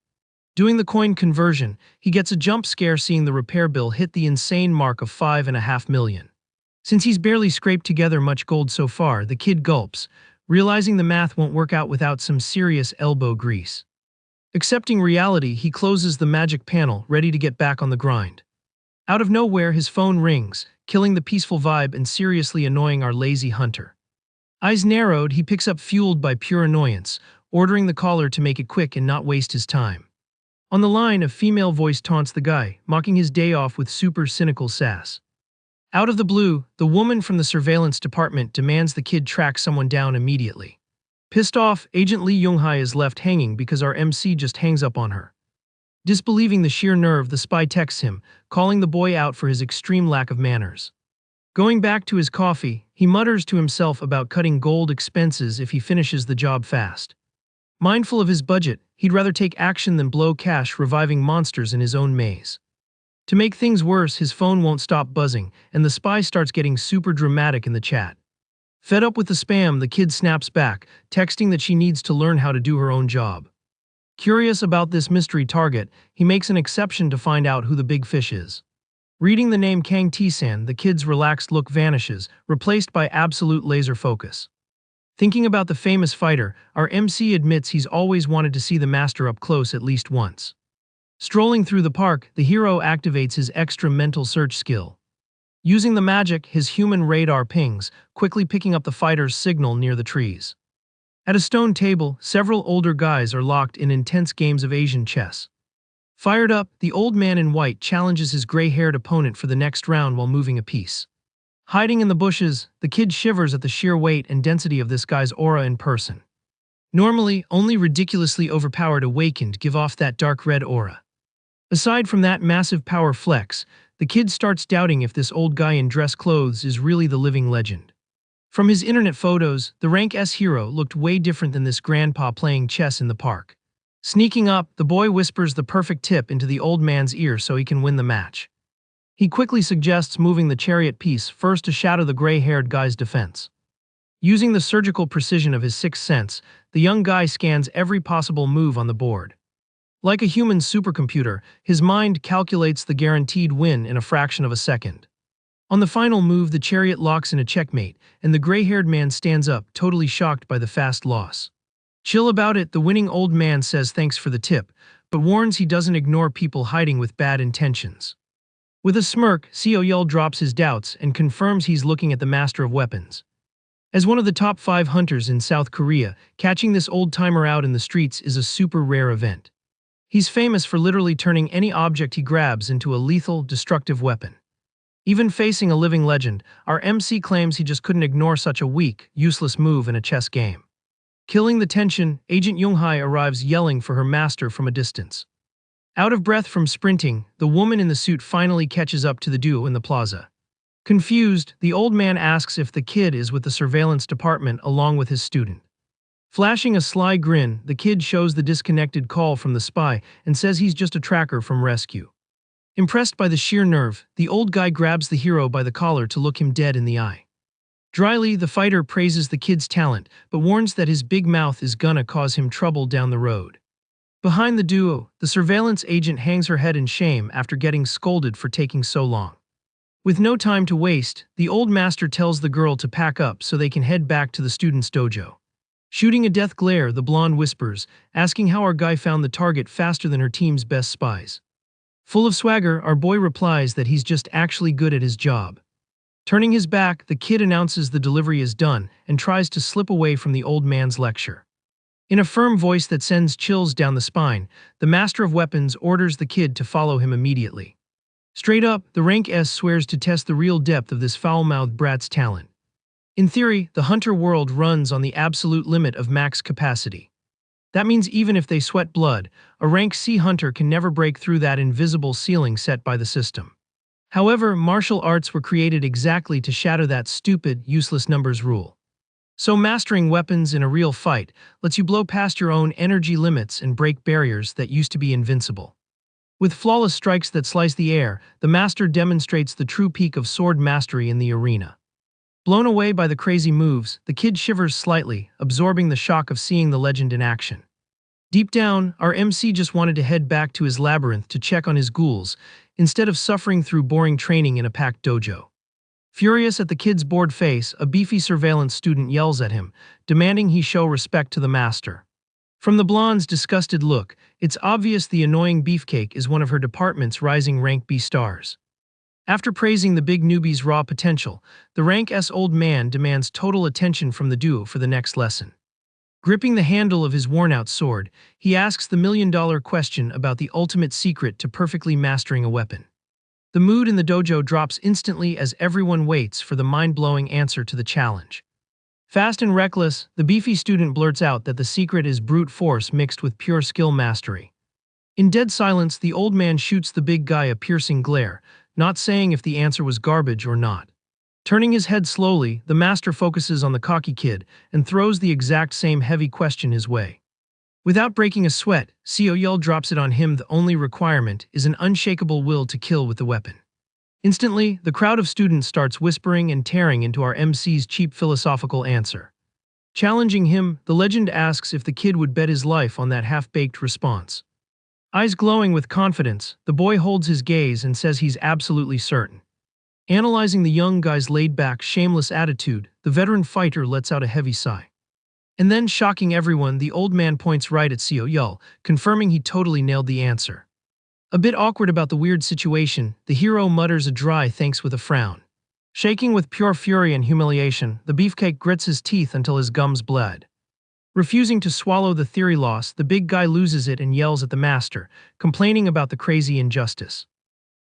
Doing the coin conversion, he gets a jump scare seeing the repair bill hit the insane mark of 5.5 million. Since he's barely scraped together much gold so far, the kid gulps, realizing the math won't work out without some serious elbow grease. Accepting reality, he closes the magic panel, ready to get back on the grind. Out of nowhere, his phone rings, killing the peaceful vibe and seriously annoying our lazy hunter. Eyes narrowed, he picks up fueled by pure annoyance, ordering the caller to make it quick and not waste his time. On the line, a female voice taunts the guy, mocking his day off with super cynical sass. Out of the blue, the woman from the surveillance department demands the kid track someone down immediately. Pissed off, Agent Lee Yoonghai is left hanging because our MC just hangs up on her. Disbelieving the sheer nerve, the spy texts him, calling the boy out for his extreme lack of manners. Going back to his coffee, he mutters to himself about cutting gold expenses if he finishes the job fast. Mindful of his budget, he'd rather take action than blow cash reviving monsters in his own maze. To make things worse, his phone won't stop buzzing, and the spy starts getting super dramatic in the chat. Fed up with the spam, the kid snaps back, texting that she needs to learn how to do her own job. Curious about this mystery target, he makes an exception to find out who the big fish is. Reading the name Kang T-san, the kid's relaxed look vanishes, replaced by absolute laser focus. Thinking about the famous fighter, our MC admits he's always wanted to see the master up close at least once. Strolling through the park, the hero activates his extra mental search skill. Using the magic, his human radar pings, quickly picking up the fighter's signal near the trees. At a stone table, several older guys are locked in intense games of Asian chess. Fired up, the old man in white challenges his gray-haired opponent for the next round while moving a piece. Hiding in the bushes, the kid shivers at the sheer weight and density of this guy's aura in person. Normally, only ridiculously overpowered awakened give off that dark red aura. Aside from that massive power flex, the kid starts doubting if this old guy in dress clothes is really the living legend. From his internet photos, the rank S hero looked way different than this grandpa playing chess in the park. Sneaking up, the boy whispers the perfect tip into the old man's ear so he can win the match. He quickly suggests moving the chariot piece first to shatter the gray-haired guy's defense. Using the surgical precision of his sixth sense, the young guy scans every possible move on the board. Like a human supercomputer, his mind calculates the guaranteed win in a fraction of a second. On the final move, the chariot locks in a checkmate, and the gray-haired man stands up, totally shocked by the fast loss. Chill about it, the winning old man says thanks for the tip, but warns he doesn't ignore people hiding with bad intentions. With a smirk, Seo drops his doubts and confirms he's looking at the master of weapons. As one of the top 5 hunters in South Korea, catching this old-timer out in the streets is a super rare event. He's famous for literally turning any object he grabs into a lethal, destructive weapon. Even facing a living legend, our MC claims he just couldn't ignore such a weak, useless move in a chess game. Killing the tension, Agent Yunghai arrives yelling for her master from a distance. Out of breath from sprinting, the woman in the suit finally catches up to the duo in the plaza. Confused, the old man asks if the kid is with the surveillance department along with his student. Flashing a sly grin, the kid shows the disconnected call from the spy and says he's just a tracker from rescue. Impressed by the sheer nerve, the old guy grabs the hero by the collar to look him dead in the eye. Dryly, the fighter praises the kid's talent, but warns that his big mouth is gonna cause him trouble down the road. Behind the duo, the surveillance agent hangs her head in shame after getting scolded for taking so long. With no time to waste, the old master tells the girl to pack up so they can head back to the student's dojo. Shooting a death glare, the blonde whispers, asking how our guy found the target faster than her team's best spies. Full of swagger, our boy replies that he's just actually good at his job. Turning his back, the kid announces the delivery is done and tries to slip away from the old man's lecture. In a firm voice that sends chills down the spine, the master of weapons orders the kid to follow him immediately. Straight up, the rank S swears to test the real depth of this foul-mouthed brat's talent. In theory, the hunter world runs on the absolute limit of max capacity. That means even if they sweat blood, a rank C hunter can never break through that invisible ceiling set by the system. However, martial arts were created exactly to shatter that stupid, useless numbers rule. So mastering weapons in a real fight lets you blow past your own energy limits and break barriers that used to be invincible. With flawless strikes that slice the air, the master demonstrates the true peak of sword mastery in the arena. Blown away by the crazy moves, the kid shivers slightly, absorbing the shock of seeing the legend in action. Deep down, our MC just wanted to head back to his labyrinth to check on his ghouls, instead of suffering through boring training in a packed dojo. Furious at the kid's bored face, a beefy surveillance student yells at him, demanding he show respect to the master. From the blonde's disgusted look, it's obvious the annoying beefcake is one of her department's rising rank B stars. After praising the big newbie's raw potential, the rank S old man demands total attention from the duo for the next lesson. Gripping the handle of his worn-out sword, he asks the million-dollar question about the ultimate secret to perfectly mastering a weapon. The mood in the dojo drops instantly as everyone waits for the mind-blowing answer to the challenge. Fast and reckless, the beefy student blurts out that the secret is brute force mixed with pure skill mastery. In dead silence, the old man shoots the big guy a piercing glare, not saying if the answer was garbage or not. Turning his head slowly, the master focuses on the cocky kid and throws the exact same heavy question his way. Without breaking a sweat, Sioyel drops it on him. The only requirement is an unshakable will to kill with the weapon. Instantly, the crowd of students starts whispering and tearing into our MC's cheap philosophical answer. Challenging him, the legend asks if the kid would bet his life on that half-baked response. Eyes glowing with confidence, the boy holds his gaze and says he's absolutely certain. Analyzing the young guy's laid-back, shameless attitude, the veteran fighter lets out a heavy sigh. And then, shocking everyone, the old man points right at Sioyel, confirming he totally nailed the answer. A bit awkward about the weird situation, the hero mutters a dry thanks with a frown. Shaking with pure fury and humiliation, the beefcake grits his teeth until his gums bled. Refusing to swallow the theory loss, the big guy loses it and yells at the master, complaining about the crazy injustice.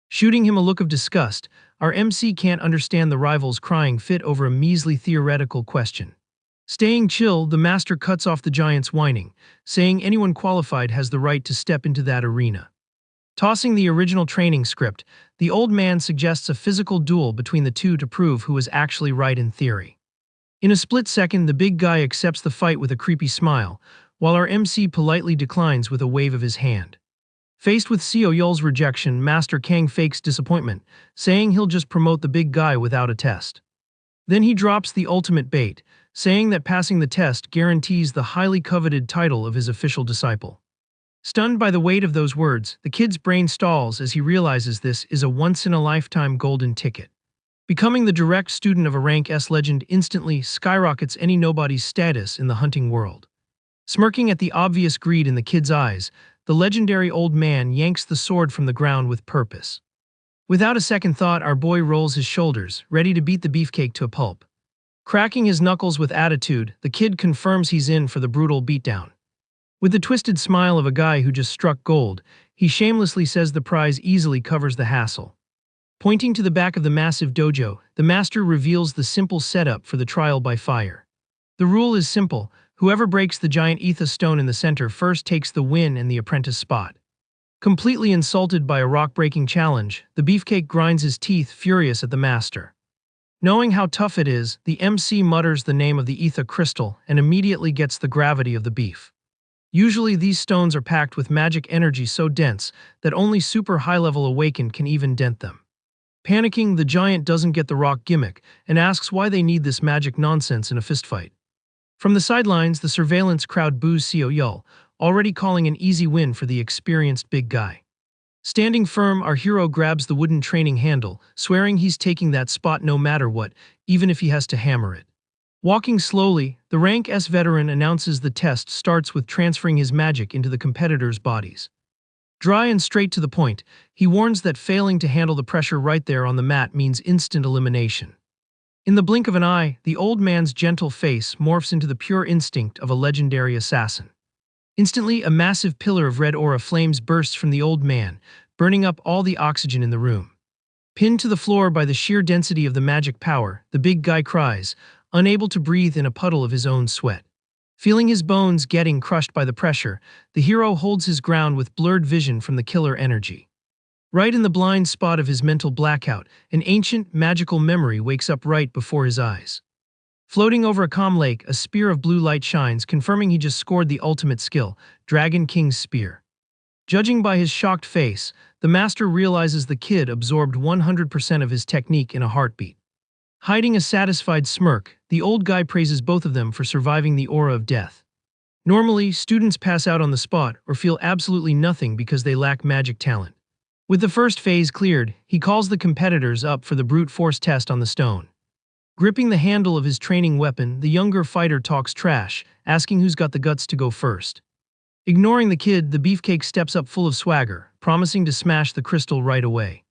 Shooting him a look of disgust, our MC can't understand the rival's crying fit over a measly theoretical question. Staying chill, the master cuts off the giant's whining, saying anyone qualified has the right to step into that arena. Tossing the original training script, the old man suggests a physical duel between the two to prove who was actually right in theory. In a split second, the big guy accepts the fight with a creepy smile, while our MC politely declines with a wave of his hand. Faced with Sioyel's rejection, Master Kang fakes disappointment, saying he'll just promote the big guy without a test. Then he drops the ultimate bait, saying that passing the test guarantees the highly coveted title of his official disciple. Stunned by the weight of those words, the kid's brain stalls as he realizes this is a once-in-a-lifetime golden ticket. Becoming the direct student of a rank S legend instantly skyrockets any nobody's status in the hunting world. Smirking at the obvious greed in the kid's eyes, the legendary old man yanks the sword from the ground with purpose. Without a second thought, our boy rolls his shoulders, ready to beat the beefcake to a pulp. Cracking his knuckles with attitude, the kid confirms he's in for the brutal beatdown. With the twisted smile of a guy who just struck gold, he shamelessly says the prize easily covers the hassle. Pointing to the back of the massive dojo, the master reveals the simple setup for the trial by fire. The rule is simple: Whoever breaks the giant ether stone in the center first takes the win and the apprentice spot. Completely insulted by a rock-breaking challenge, the beefcake grinds his teeth, furious at the master. Knowing how tough it is, the MC mutters the name of the ether crystal and immediately gets the gravity of the beef. Usually these stones are packed with magic energy so dense that only super high-level awakened can even dent them. Panicking, the giant doesn't get the rock gimmick and asks why they need this magic nonsense in a fistfight. From the sidelines, the surveillance crowd boos Seo Yul, already calling an easy win for the experienced big guy. Standing firm, our hero grabs the wooden training handle, swearing he's taking that spot no matter what, even if he has to hammer it. Walking slowly, the rank S veteran announces the test starts with transferring his magic into the competitors' bodies. Dry and straight to the point, he warns that failing to handle the pressure right there on the mat means instant elimination. In the blink of an eye, the old man's gentle face morphs into the pure instinct of a legendary assassin. Instantly, a massive pillar of red aura flames bursts from the old man, burning up all the oxygen in the room. Pinned to the floor by the sheer density of the magic power, the big guy cries, unable to breathe in a puddle of his own sweat. Feeling his bones getting crushed by the pressure, the hero holds his ground with blurred vision from the killer energy. Right in the blind spot of his mental blackout, an ancient, magical memory wakes up right before his eyes. Floating over a calm lake, a spear of blue light shines, confirming he just scored the ultimate skill, Dragon King's Spear. Judging by his shocked face, the master realizes the kid absorbed 100% of his technique in a heartbeat. Hiding a satisfied smirk, the old guy praises both of them for surviving the aura of death. Normally, students pass out on the spot or feel absolutely nothing because they lack magic talent. With the first phase cleared, he calls the competitors up for the brute force test on the stone. Gripping the handle of his training weapon, the younger fighter talks trash, asking who's got the guts to go first. Ignoring the kid, the beefcake steps up full of swagger, promising to smash the crystal right away.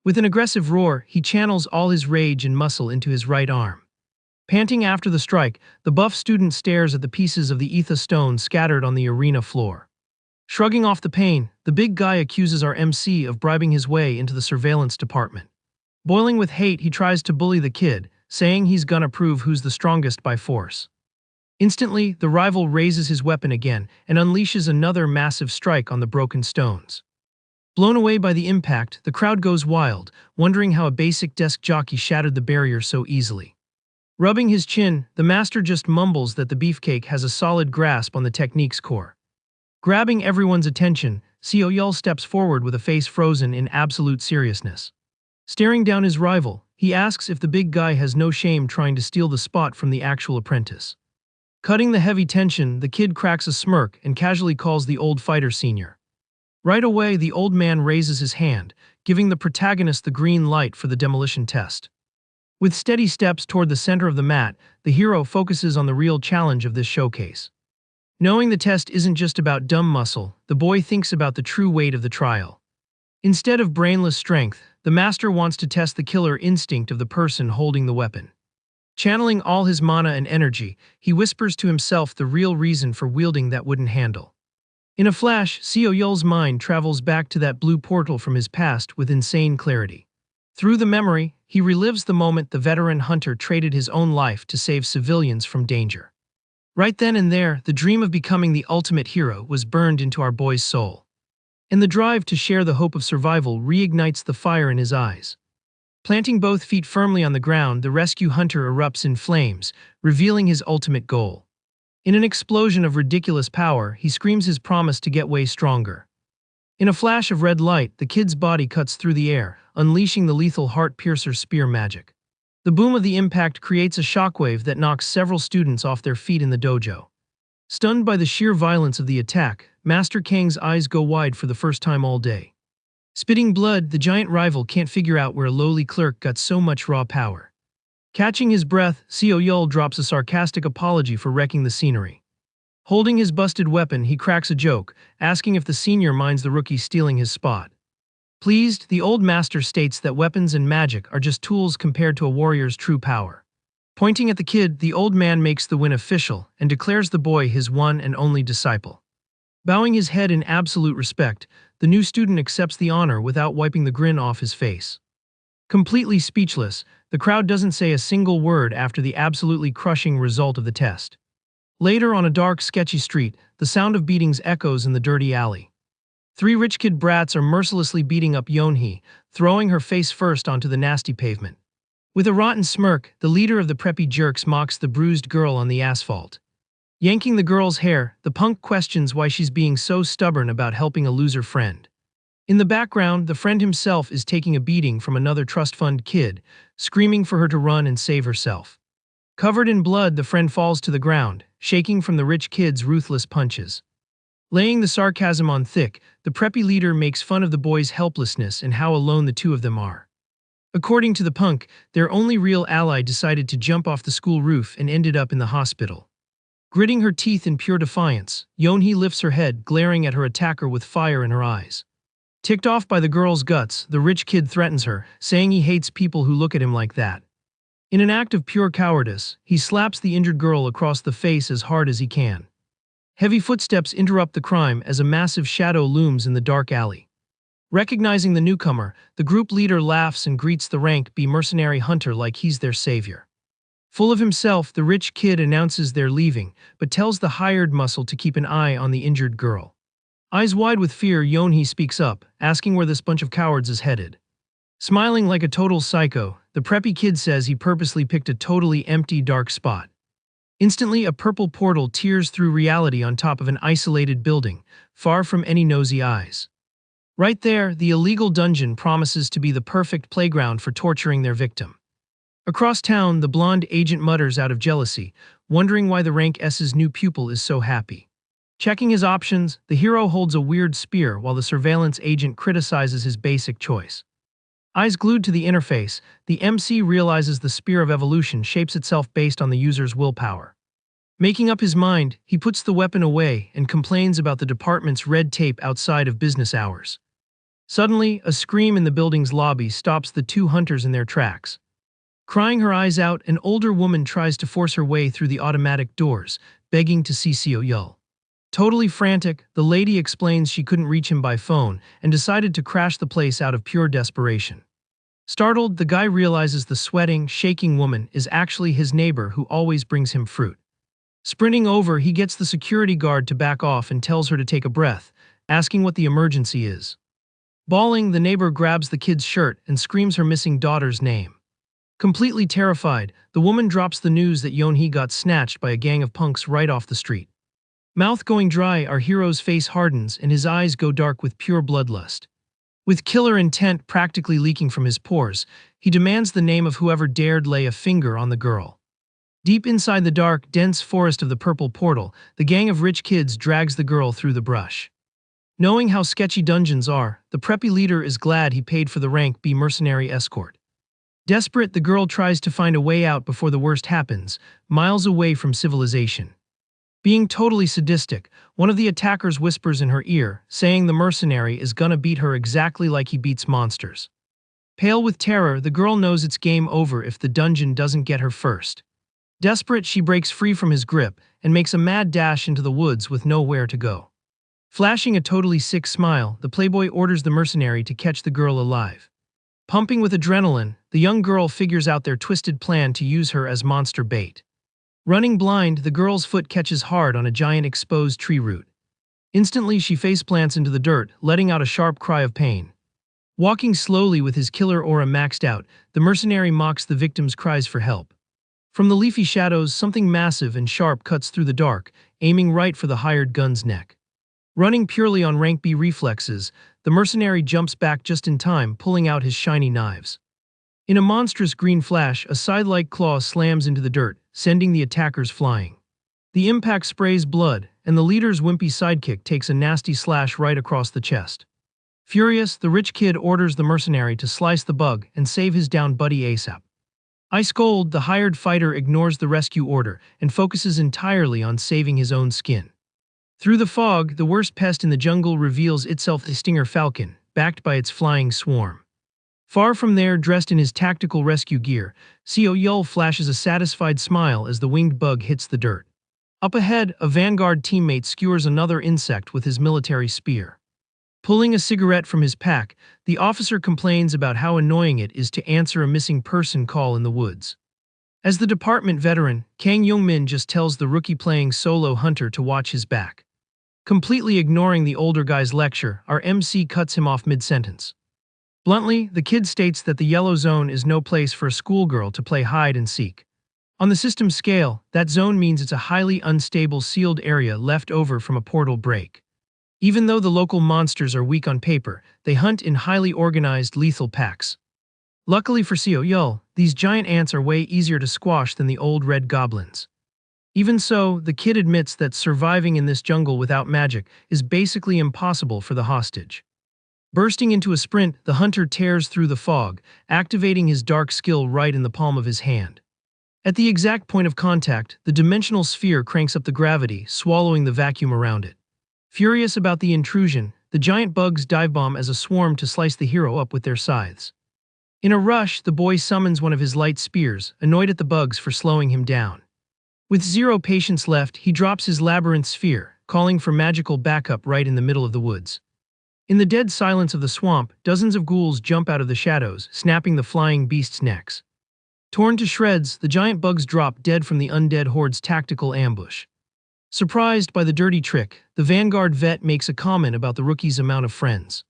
With an aggressive roar, he channels all his rage and muscle into his right arm. Panting after the strike, the buff student stares at the pieces of the ether stone scattered on the arena floor. Shrugging off the pain, the big guy accuses our MC of bribing his way into the surveillance department. Boiling with hate, he tries to bully the kid, saying he's gonna prove who's the strongest by force. Instantly, the rival raises his weapon again and unleashes another massive strike on the broken stones. Blown away by the impact, the crowd goes wild, wondering how a basic desk jockey shattered the barrier so easily. Rubbing his chin, the master just mumbles that the beefcake has a solid grasp on the technique's core. Grabbing everyone's attention, Seo Yul steps forward with a face frozen in absolute seriousness. Staring down his rival, he asks if the big guy has no shame trying to steal the spot from the actual apprentice. Cutting the heavy tension, the kid cracks a smirk and casually calls the old fighter senior. Right away, the old man raises his hand, giving the protagonist the green light for the demolition test. With steady steps toward the center of the mat, the hero focuses on the real challenge of this showcase. Knowing the test isn't just about dumb muscle, the boy thinks about the true weight of the trial. Instead of brainless strength, the master wants to test the killer instinct of the person holding the weapon. Channeling all his mana and energy, he whispers to himself the real reason for wielding that wooden handle. In a flash, Seo Yul's mind travels back to that blue portal from his past with insane clarity. Through the memory, he relives the moment the veteran hunter traded his own life to save civilians from danger. Right then and there, the dream of becoming the ultimate hero was burned into our boy's soul. And the drive to share the hope of survival reignites the fire in his eyes. Planting both feet firmly on the ground, the rescue hunter erupts in flames, revealing his ultimate goal. In an explosion of ridiculous power, he screams his promise to get way stronger. In a flash of red light, the kid's body cuts through the air, unleashing the lethal heart-piercer spear magic. The boom of the impact creates a shockwave that knocks several students off their feet in the dojo. Stunned by the sheer violence of the attack, Master Kang's eyes go wide for the first time all day. Spitting blood, the giant rival can't figure out where a lowly clerk got so much raw power. Catching his breath, Seo Yul drops a sarcastic apology for wrecking the scenery. Holding his busted weapon, he cracks a joke, asking if the senior minds the rookie stealing his spot. Pleased, the old master states that weapons and magic are just tools compared to a warrior's true power. Pointing at the kid, the old man makes the win official and declares the boy his one and only disciple. Bowing his head in absolute respect, the new student accepts the honor without wiping the grin off his face. Completely speechless, the crowd doesn't say a single word after the absolutely crushing result of the test. Later, on a dark, sketchy street, the sound of beatings echoes in the dirty alley. Three rich kid brats are mercilessly beating up Yeonhee, throwing her face first onto the nasty pavement. With a rotten smirk, the leader of the preppy jerks mocks the bruised girl on the asphalt. Yanking the girl's hair, the punk questions why she's being so stubborn about helping a loser friend. In the background, the friend himself is taking a beating from another trust fund kid, screaming for her to run and save herself. Covered in blood, the friend falls to the ground, shaking from the rich kid's ruthless punches. Laying the sarcasm on thick, the preppy leader makes fun of the boy's helplessness and how alone the two of them are. According to the punk, their only real ally decided to jump off the school roof and ended up in the hospital. Gritting her teeth in pure defiance, Yeonhee lifts her head, glaring at her attacker with fire in her eyes. Ticked off by the girl's guts, the rich kid threatens her, saying he hates people who look at him like that. In an act of pure cowardice, he slaps the injured girl across the face as hard as he can. Heavy footsteps interrupt the crime as a massive shadow looms in the dark alley. Recognizing the newcomer, the group leader laughs and greets the rank B mercenary hunter like he's their savior. Full of himself, the rich kid announces they're leaving, but tells the hired muscle to keep an eye on the injured girl. Eyes wide with fear, Yeonhee speaks up, asking where this bunch of cowards is headed. Smiling like a total psycho, the preppy kid says he purposely picked a totally empty, dark spot. Instantly, a purple portal tears through reality on top of an isolated building, far from any nosy eyes. Right there, the illegal dungeon promises to be the perfect playground for torturing their victim. Across town, the blonde agent mutters out of jealousy, wondering why the rank S's new pupil is so happy. Checking his options, the hero holds a weird spear while the surveillance agent criticizes his basic choice. Eyes glued to the interface, the MC realizes the spear of evolution shapes itself based on the user's willpower. Making up his mind, he puts the weapon away and complains about the department's red tape outside of business hours. Suddenly, a scream in the building's lobby stops the two hunters in their tracks. Crying her eyes out, an older woman tries to force her way through the automatic doors, begging to see Seo-yeol. Totally frantic, the lady explains she couldn't reach him by phone and decided to crash the place out of pure desperation. Startled, the guy realizes the sweating, shaking woman is actually his neighbor who always brings him fruit. Sprinting over, he gets the security guard to back off and tells her to take a breath, asking what the emergency is. Bawling, the neighbor grabs the kid's shirt and screams her missing daughter's name. Completely terrified, the woman drops the news that Yeonhee got snatched by a gang of punks right off the street. Mouth going dry, our hero's face hardens and his eyes go dark with pure bloodlust. With killer intent practically leaking from his pores, he demands the name of whoever dared lay a finger on the girl. Deep inside the dark, dense forest of the purple portal, the gang of rich kids drags the girl through the brush. Knowing how sketchy dungeons are, the preppy leader is glad he paid for the rank B mercenary escort. Desperate, the girl tries to find a way out before the worst happens, miles away from civilization. Being totally sadistic, one of the attackers whispers in her ear, saying the mercenary is gonna beat her exactly like he beats monsters. Pale with terror, the girl knows it's game over if the dungeon doesn't get her first. Desperate, she breaks free from his grip and makes a mad dash into the woods with nowhere to go. Flashing a totally sick smile, the playboy orders the mercenary to catch the girl alive. Pumping with adrenaline, the young girl figures out their twisted plan to use her as monster bait. Running blind, the girl's foot catches hard on a giant exposed tree root. Instantly, she faceplants into the dirt, letting out a sharp cry of pain. Walking slowly with his killer aura maxed out, the mercenary mocks the victim's cries for help. From the leafy shadows, something massive and sharp cuts through the dark, aiming right for the hired gun's neck. Running purely on rank B reflexes, the mercenary jumps back just in time, pulling out his shiny knives. In a monstrous green flash, a scythe-like claw slams into the dirt, sending the attackers flying. The impact sprays blood, and the leader's wimpy sidekick takes a nasty slash right across the chest. Furious, the rich kid orders the mercenary to slice the bug and save his downed buddy ASAP. Ice cold, the hired fighter ignores the rescue order and focuses entirely on saving his own skin. Through the fog, the worst pest in the jungle reveals itself the stinger falcon, backed by its flying swarm. Far from there, dressed in his tactical rescue gear, Seo-yeol flashes a satisfied smile as the winged bug hits the dirt. Up ahead, a vanguard teammate skewers another insect with his military spear. Pulling a cigarette from his pack, the officer complains about how annoying it is to answer a missing person call in the woods. As the department veteran, Kang Young-min just tells the rookie playing solo hunter to watch his back. Completely ignoring the older guy's lecture, our MC cuts him off mid-sentence. Bluntly, the kid states that the yellow zone is no place for a schoolgirl to play hide and seek. On the system scale, that zone means it's a highly unstable sealed area left over from a portal break. Even though the local monsters are weak on paper, they hunt in highly organized lethal packs. Luckily for Seo Yul, these giant ants are way easier to squash than the old red goblins. Even so, the kid admits that surviving in this jungle without magic is basically impossible for the hostage. Bursting into a sprint, the hunter tears through the fog, activating his dark skill right in the palm of his hand. At the exact point of contact, the dimensional sphere cranks up the gravity, swallowing the vacuum around it. Furious about the intrusion, the giant bugs dive bomb as a swarm to slice the hero up with their scythes. In a rush, the boy summons one of his light spears, annoyed at the bugs for slowing him down. With zero patience left, he drops his labyrinth sphere, calling for magical backup right in the middle of the woods. In the dead silence of the swamp, dozens of ghouls jump out of the shadows, snapping the flying beasts' necks. Torn to shreds, the giant bugs drop dead from the undead horde's tactical ambush. Surprised by the dirty trick, the Vanguard vet makes a comment about the rookie's amount of friends.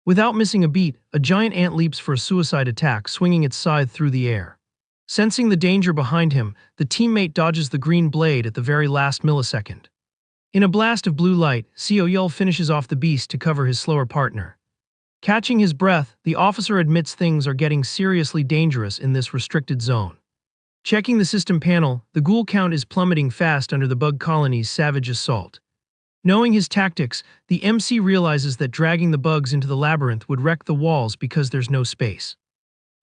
Without missing a beat, a giant ant leaps for a suicide attack, swinging its scythe through the air. Sensing the danger behind him, the teammate dodges the green blade at the very last millisecond. In a blast of blue light, Seo Yul finishes off the beast to cover his slower partner. Catching his breath, the officer admits things are getting seriously dangerous in this restricted zone. Checking the system panel, the ghoul count is plummeting fast under the bug colony's savage assault. Knowing his tactics, the MC realizes that dragging the bugs into the labyrinth would wreck the walls because there's no space.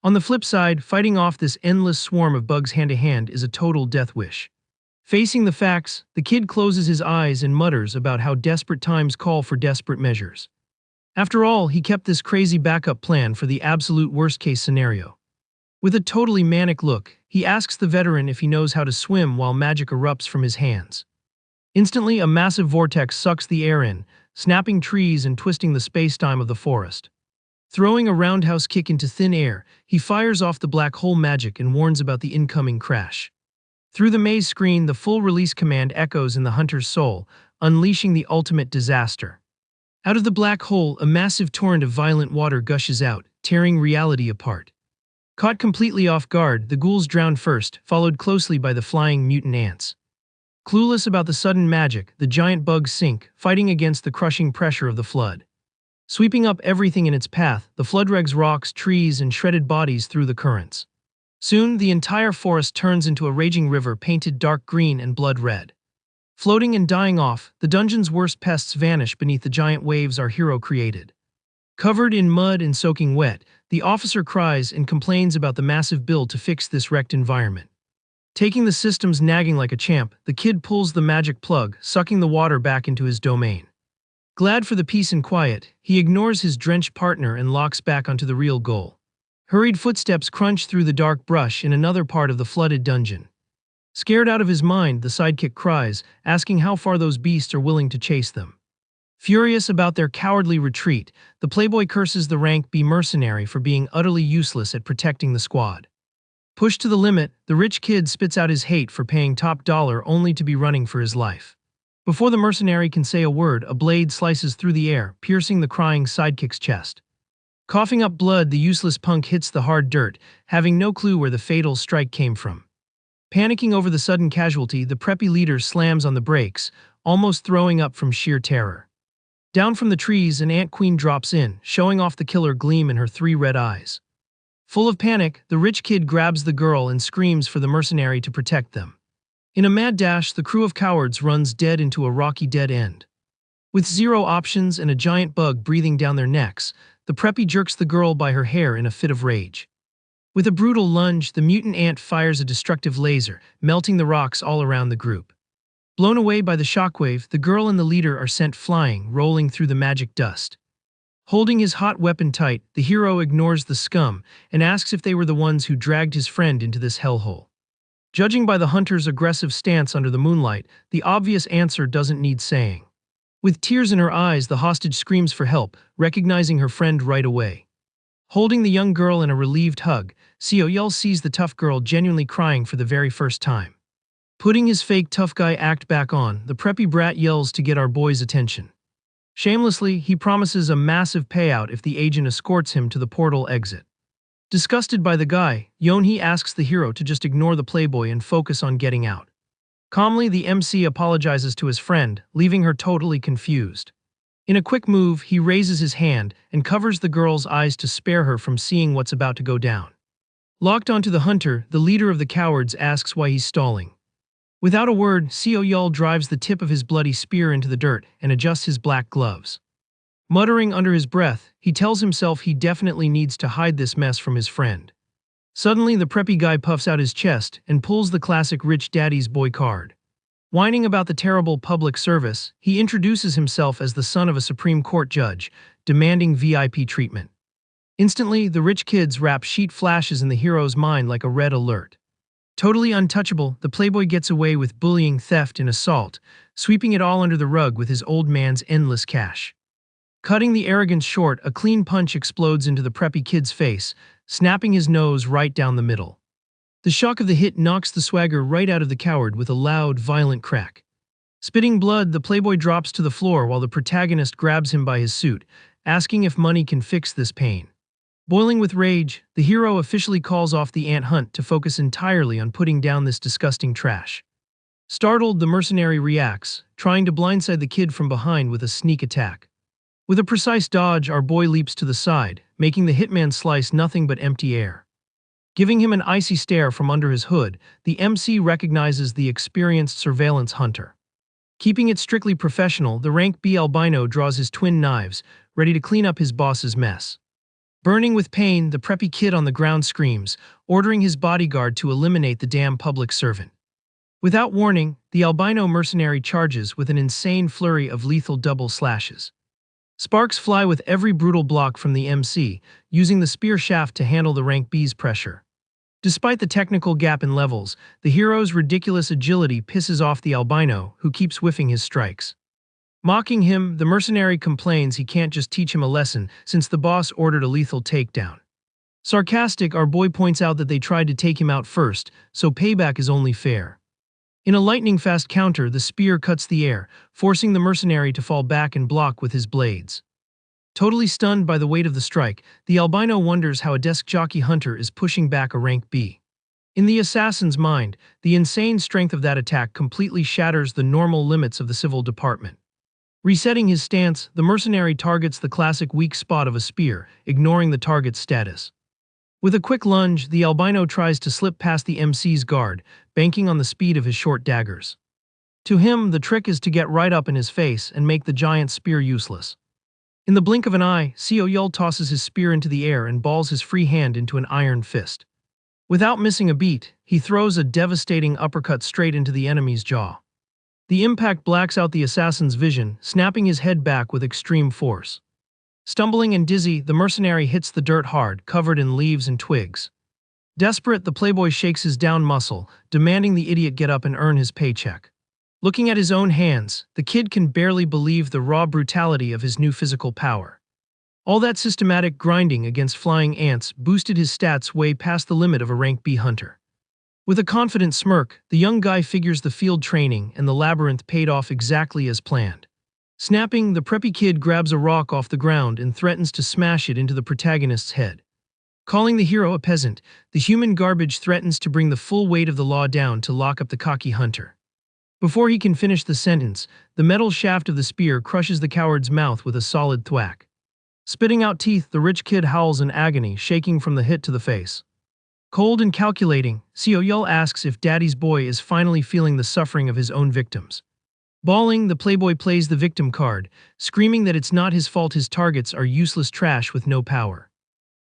On the flip side, fighting off this endless swarm of bugs hand-to-hand is a total death wish. Facing the facts, the kid closes his eyes and mutters about how desperate times call for desperate measures. After all, he kept this crazy backup plan for the absolute worst-case scenario. With a totally manic look, he asks the veteran if he knows how to swim while magic erupts from his hands. Instantly, a massive vortex sucks the air in, snapping trees and twisting the space-time of the forest. Throwing a roundhouse kick into thin air, he fires off the black hole magic and warns about the incoming crash. Through the maze screen, the full-release command echoes in the hunter's soul, unleashing the ultimate disaster. Out of the black hole, a massive torrent of violent water gushes out, tearing reality apart. Caught completely off guard, the ghouls drown first, followed closely by the flying mutant ants. Clueless about the sudden magic, the giant bugs sink, fighting against the crushing pressure of the flood. Sweeping up everything in its path, the flood drags rocks, trees, and shredded bodies through the currents. Soon, the entire forest turns into a raging river painted dark green and blood red. Floating and dying off, the dungeon's worst pests vanish beneath the giant waves our hero created. Covered in mud and soaking wet, the officer cries and complains about the massive bill to fix this wrecked environment. Taking the system's nagging like a champ, the kid pulls the magic plug, sucking the water back into his domain. Glad for the peace and quiet, he ignores his drenched partner and locks back onto the real goal. Hurried footsteps crunch through the dark brush in another part of the flooded dungeon. Scared out of his mind, the sidekick cries, asking how far those beasts are willing to chase them. Furious about their cowardly retreat, the playboy curses the rank B mercenary for being utterly useless at protecting the squad. Pushed to the limit, the rich kid spits out his hate for paying top dollar only to be running for his life. Before the mercenary can say a word, a blade slices through the air, piercing the crying sidekick's chest. Coughing up blood, the useless punk hits the hard dirt, having no clue where the fatal strike came from. Panicking over the sudden casualty, the preppy leader slams on the brakes, almost throwing up from sheer terror. Down from the trees, an ant queen drops in, showing off the killer gleam in her 3 red eyes. Full of panic, the rich kid grabs the girl and screams for the mercenary to protect them. In a mad dash, the crew of cowards runs dead into a rocky dead end. With 0 options and a giant bug breathing down their necks, the preppy jerks the girl by her hair in a fit of rage. With a brutal lunge, the mutant ant fires a destructive laser, melting the rocks all around the group. Blown away by the shockwave, the girl and the leader are sent flying, rolling through the magic dust. Holding his hot weapon tight, the hero ignores the scum and asks if they were the ones who dragged his friend into this hellhole. Judging by the hunter's aggressive stance under the moonlight, the obvious answer doesn't need saying. With tears in her eyes, the hostage screams for help, recognizing her friend right away. Holding the young girl in a relieved hug, Yeol sees the tough girl genuinely crying for the very first time. Putting his fake tough guy act back on, the preppy brat yells to get our boy's attention. Shamelessly, he promises a massive payout if the agent escorts him to the portal exit. Disgusted by the guy, Yeonhee asks the hero to just ignore the playboy and focus on getting out. Calmly, the MC apologizes to his friend, leaving her totally confused. In a quick move, he raises his hand and covers the girl's eyes to spare her from seeing what's about to go down. Locked onto the hunter, the leader of the cowards asks why he's stalling. Without a word, Yeol drives the tip of his bloody spear into the dirt and adjusts his black gloves. Muttering under his breath, he tells himself he definitely needs to hide this mess from his friend. Suddenly, the preppy guy puffs out his chest and pulls the classic rich daddy's boy card. Whining about the terrible public service, he introduces himself as the son of a Supreme Court judge, demanding VIP treatment. Instantly, the rich kid's rap sheet flashes in the hero's mind like a red alert. Totally untouchable, the playboy gets away with bullying, theft, and assault, sweeping it all under the rug with his old man's endless cash. Cutting the arrogance short, a clean punch explodes into the preppy kid's face, snapping his nose right down the middle. The shock of the hit knocks the swagger right out of the coward with a loud, violent crack. Spitting blood, the playboy drops to the floor while the protagonist grabs him by his suit, asking if money can fix this pain. Boiling with rage, the hero officially calls off the ant hunt to focus entirely on putting down this disgusting trash. Startled, the mercenary reacts, trying to blindside the kid from behind with a sneak attack. With a precise dodge, our boy leaps to the side, making the hitman slice nothing but empty air. Giving him an icy stare from under his hood, the MC recognizes the experienced surveillance hunter. Keeping it strictly professional, the rank B albino draws his twin knives, ready to clean up his boss's mess. Burning with pain, the preppy kid on the ground screams, ordering his bodyguard to eliminate the damn public servant. Without warning, the albino mercenary charges with an insane flurry of lethal double slashes. Sparks fly with every brutal block from the MC, using the spear shaft to handle the rank B's pressure. Despite the technical gap in levels, the hero's ridiculous agility pisses off the albino, who keeps whiffing his strikes. Mocking him, the mercenary complains he can't just teach him a lesson since the boss ordered a lethal takedown. Sarcastic, our boy points out that they tried to take him out first, so payback is only fair. In a lightning-fast counter, the spear cuts the air, forcing the mercenary to fall back and block with his blades. Totally stunned by the weight of the strike, the albino wonders how a desk jockey hunter is pushing back a rank B. In the assassin's mind, the insane strength of that attack completely shatters the normal limits of the civil department. Resetting his stance, the mercenary targets the classic weak spot of a spear, ignoring the target's status. With a quick lunge, the albino tries to slip past the MC's guard, banking on the speed of his short daggers. To him, the trick is to get right up in his face and make the giant spear useless. In the blink of an eye, Yeol tosses his spear into the air and balls his free hand into an iron fist. Without missing a beat, he throws a devastating uppercut straight into the enemy's jaw. The impact blacks out the assassin's vision, snapping his head back with extreme force. Stumbling and dizzy, the mercenary hits the dirt hard, covered in leaves and twigs. Desperate, the playboy shakes his down muscle, demanding the idiot get up and earn his paycheck. Looking at his own hands, the kid can barely believe the raw brutality of his new physical power. All that systematic grinding against flying ants boosted his stats way past the limit of a rank B hunter. With a confident smirk, the young guy figures the field training and the labyrinth paid off exactly as planned. Snapping, the preppy kid grabs a rock off the ground and threatens to smash it into the protagonist's head. Calling the hero a peasant, the human garbage threatens to bring the full weight of the law down to lock up the cocky hunter. Before he can finish the sentence, the metal shaft of the spear crushes the coward's mouth with a solid thwack. Spitting out teeth, the rich kid howls in agony, shaking from the hit to the face. Cold and calculating, Yeol asks if daddy's boy is finally feeling the suffering of his own victims. Bawling, the playboy plays the victim card, screaming that it's not his fault his targets are useless trash with no power.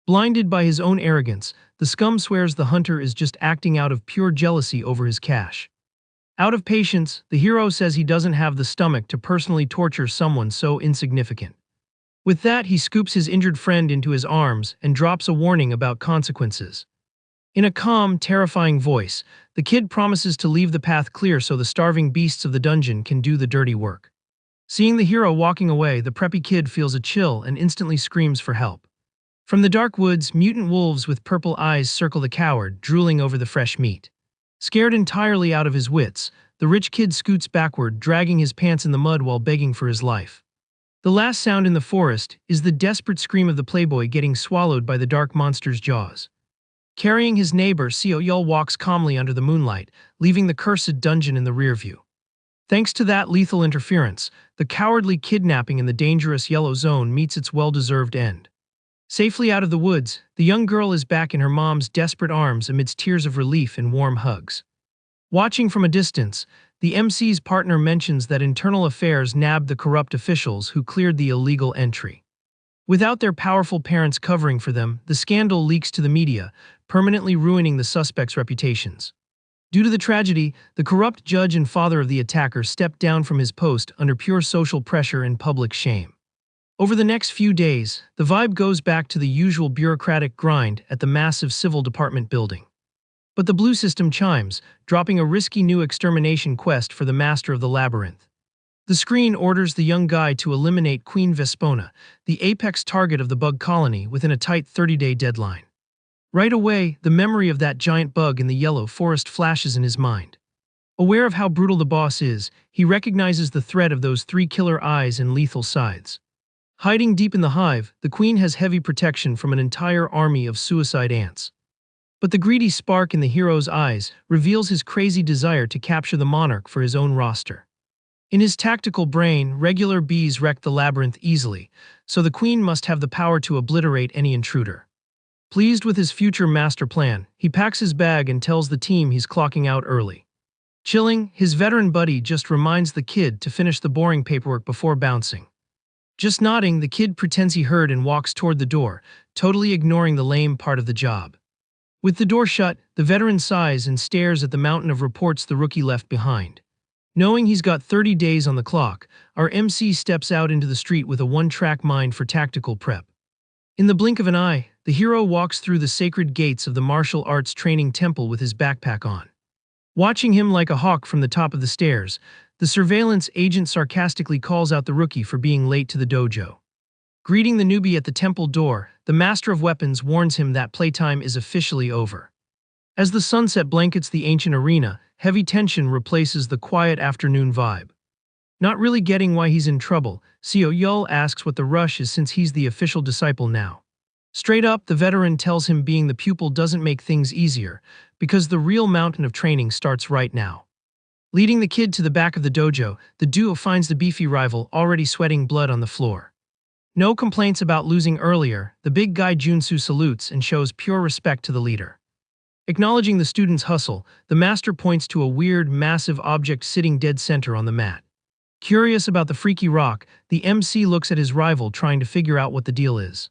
Blinded by his own arrogance, the scum swears the hunter is just acting out of pure jealousy over his cash. Out of patience, the hero says he doesn't have the stomach to personally torture someone so insignificant. With that, he scoops his injured friend into his arms and drops a warning about consequences. In a calm, terrifying voice, the kid promises to leave the path clear so the starving beasts of the dungeon can do the dirty work. Seeing the hero walking away, the preppy kid feels a chill and instantly screams for help. From the dark woods, mutant wolves with purple eyes circle the coward, drooling over the fresh meat. Scared entirely out of his wits, the rich kid scoots backward, dragging his pants in the mud while begging for his life. The last sound in the forest is the desperate scream of the playboy getting swallowed by the dark monster's jaws. Carrying his neighbor, Yahello walks calmly under the moonlight, leaving the cursed dungeon in the rear view. Thanks to that lethal interference, the cowardly kidnapping in the dangerous yellow zone meets its well-deserved end. Safely out of the woods, the young girl is back in her mom's desperate arms amidst tears of relief and warm hugs. Watching from a distance, the MC's partner mentions that internal affairs nabbed the corrupt officials who cleared the illegal entry. Without their powerful parents covering for them, the scandal leaks to the media, permanently ruining the suspects' reputations. Due to the tragedy, the corrupt judge and father of the attacker stepped down from his post under pure social pressure and public shame. Over the next few days, the vibe goes back to the usual bureaucratic grind at the massive civil department building. But the blue system chimes, dropping a risky new extermination quest for the master of the labyrinth. The screen orders the young guy to eliminate Queen Vespona, the apex target of the bug colony, within a tight 30-day deadline. Right away, the memory of that giant bug in the yellow forest flashes in his mind. Aware of how brutal the boss is, he recognizes the threat of those three killer eyes and lethal sides. Hiding deep in the hive, the queen has heavy protection from an entire army of suicide ants. But the greedy spark in the hero's eyes reveals his crazy desire to capture the monarch for his own roster. In his tactical brain, regular bees wreck the labyrinth easily, so the queen must have the power to obliterate any intruder. Pleased with his future master plan, he packs his bag and tells the team he's clocking out early. Chilling, his veteran buddy just reminds the kid to finish the boring paperwork before bouncing. Just nodding, the kid pretends he heard and walks toward the door, totally ignoring the lame part of the job. With the door shut, the veteran sighs and stares at the mountain of reports the rookie left behind. Knowing he's got 30 days on the clock, our MC steps out into the street with a one-track mind for tactical prep. In the blink of an eye, the hero walks through the sacred gates of the martial arts training temple with his backpack on. Watching him like a hawk from the top of the stairs, the surveillance agent sarcastically calls out the rookie for being late to the dojo. Greeting the newbie at the temple door, the master of weapons warns him that playtime is officially over. As the sunset blankets the ancient arena, heavy tension replaces the quiet afternoon vibe. Not really getting why he's in trouble, Yahello asks what the rush is since he's the official disciple now. Straight up, the veteran tells him being the pupil doesn't make things easier, because the real mountain of training starts right now. Leading the kid to the back of the dojo, the duo finds the beefy rival already sweating blood on the floor. No complaints about losing earlier, the big guy Junsu salutes and shows pure respect to the leader. Acknowledging the student's hustle, the master points to a weird, massive object sitting dead center on the mat. Curious about the freaky rock, the MC looks at his rival trying to figure out what the deal is.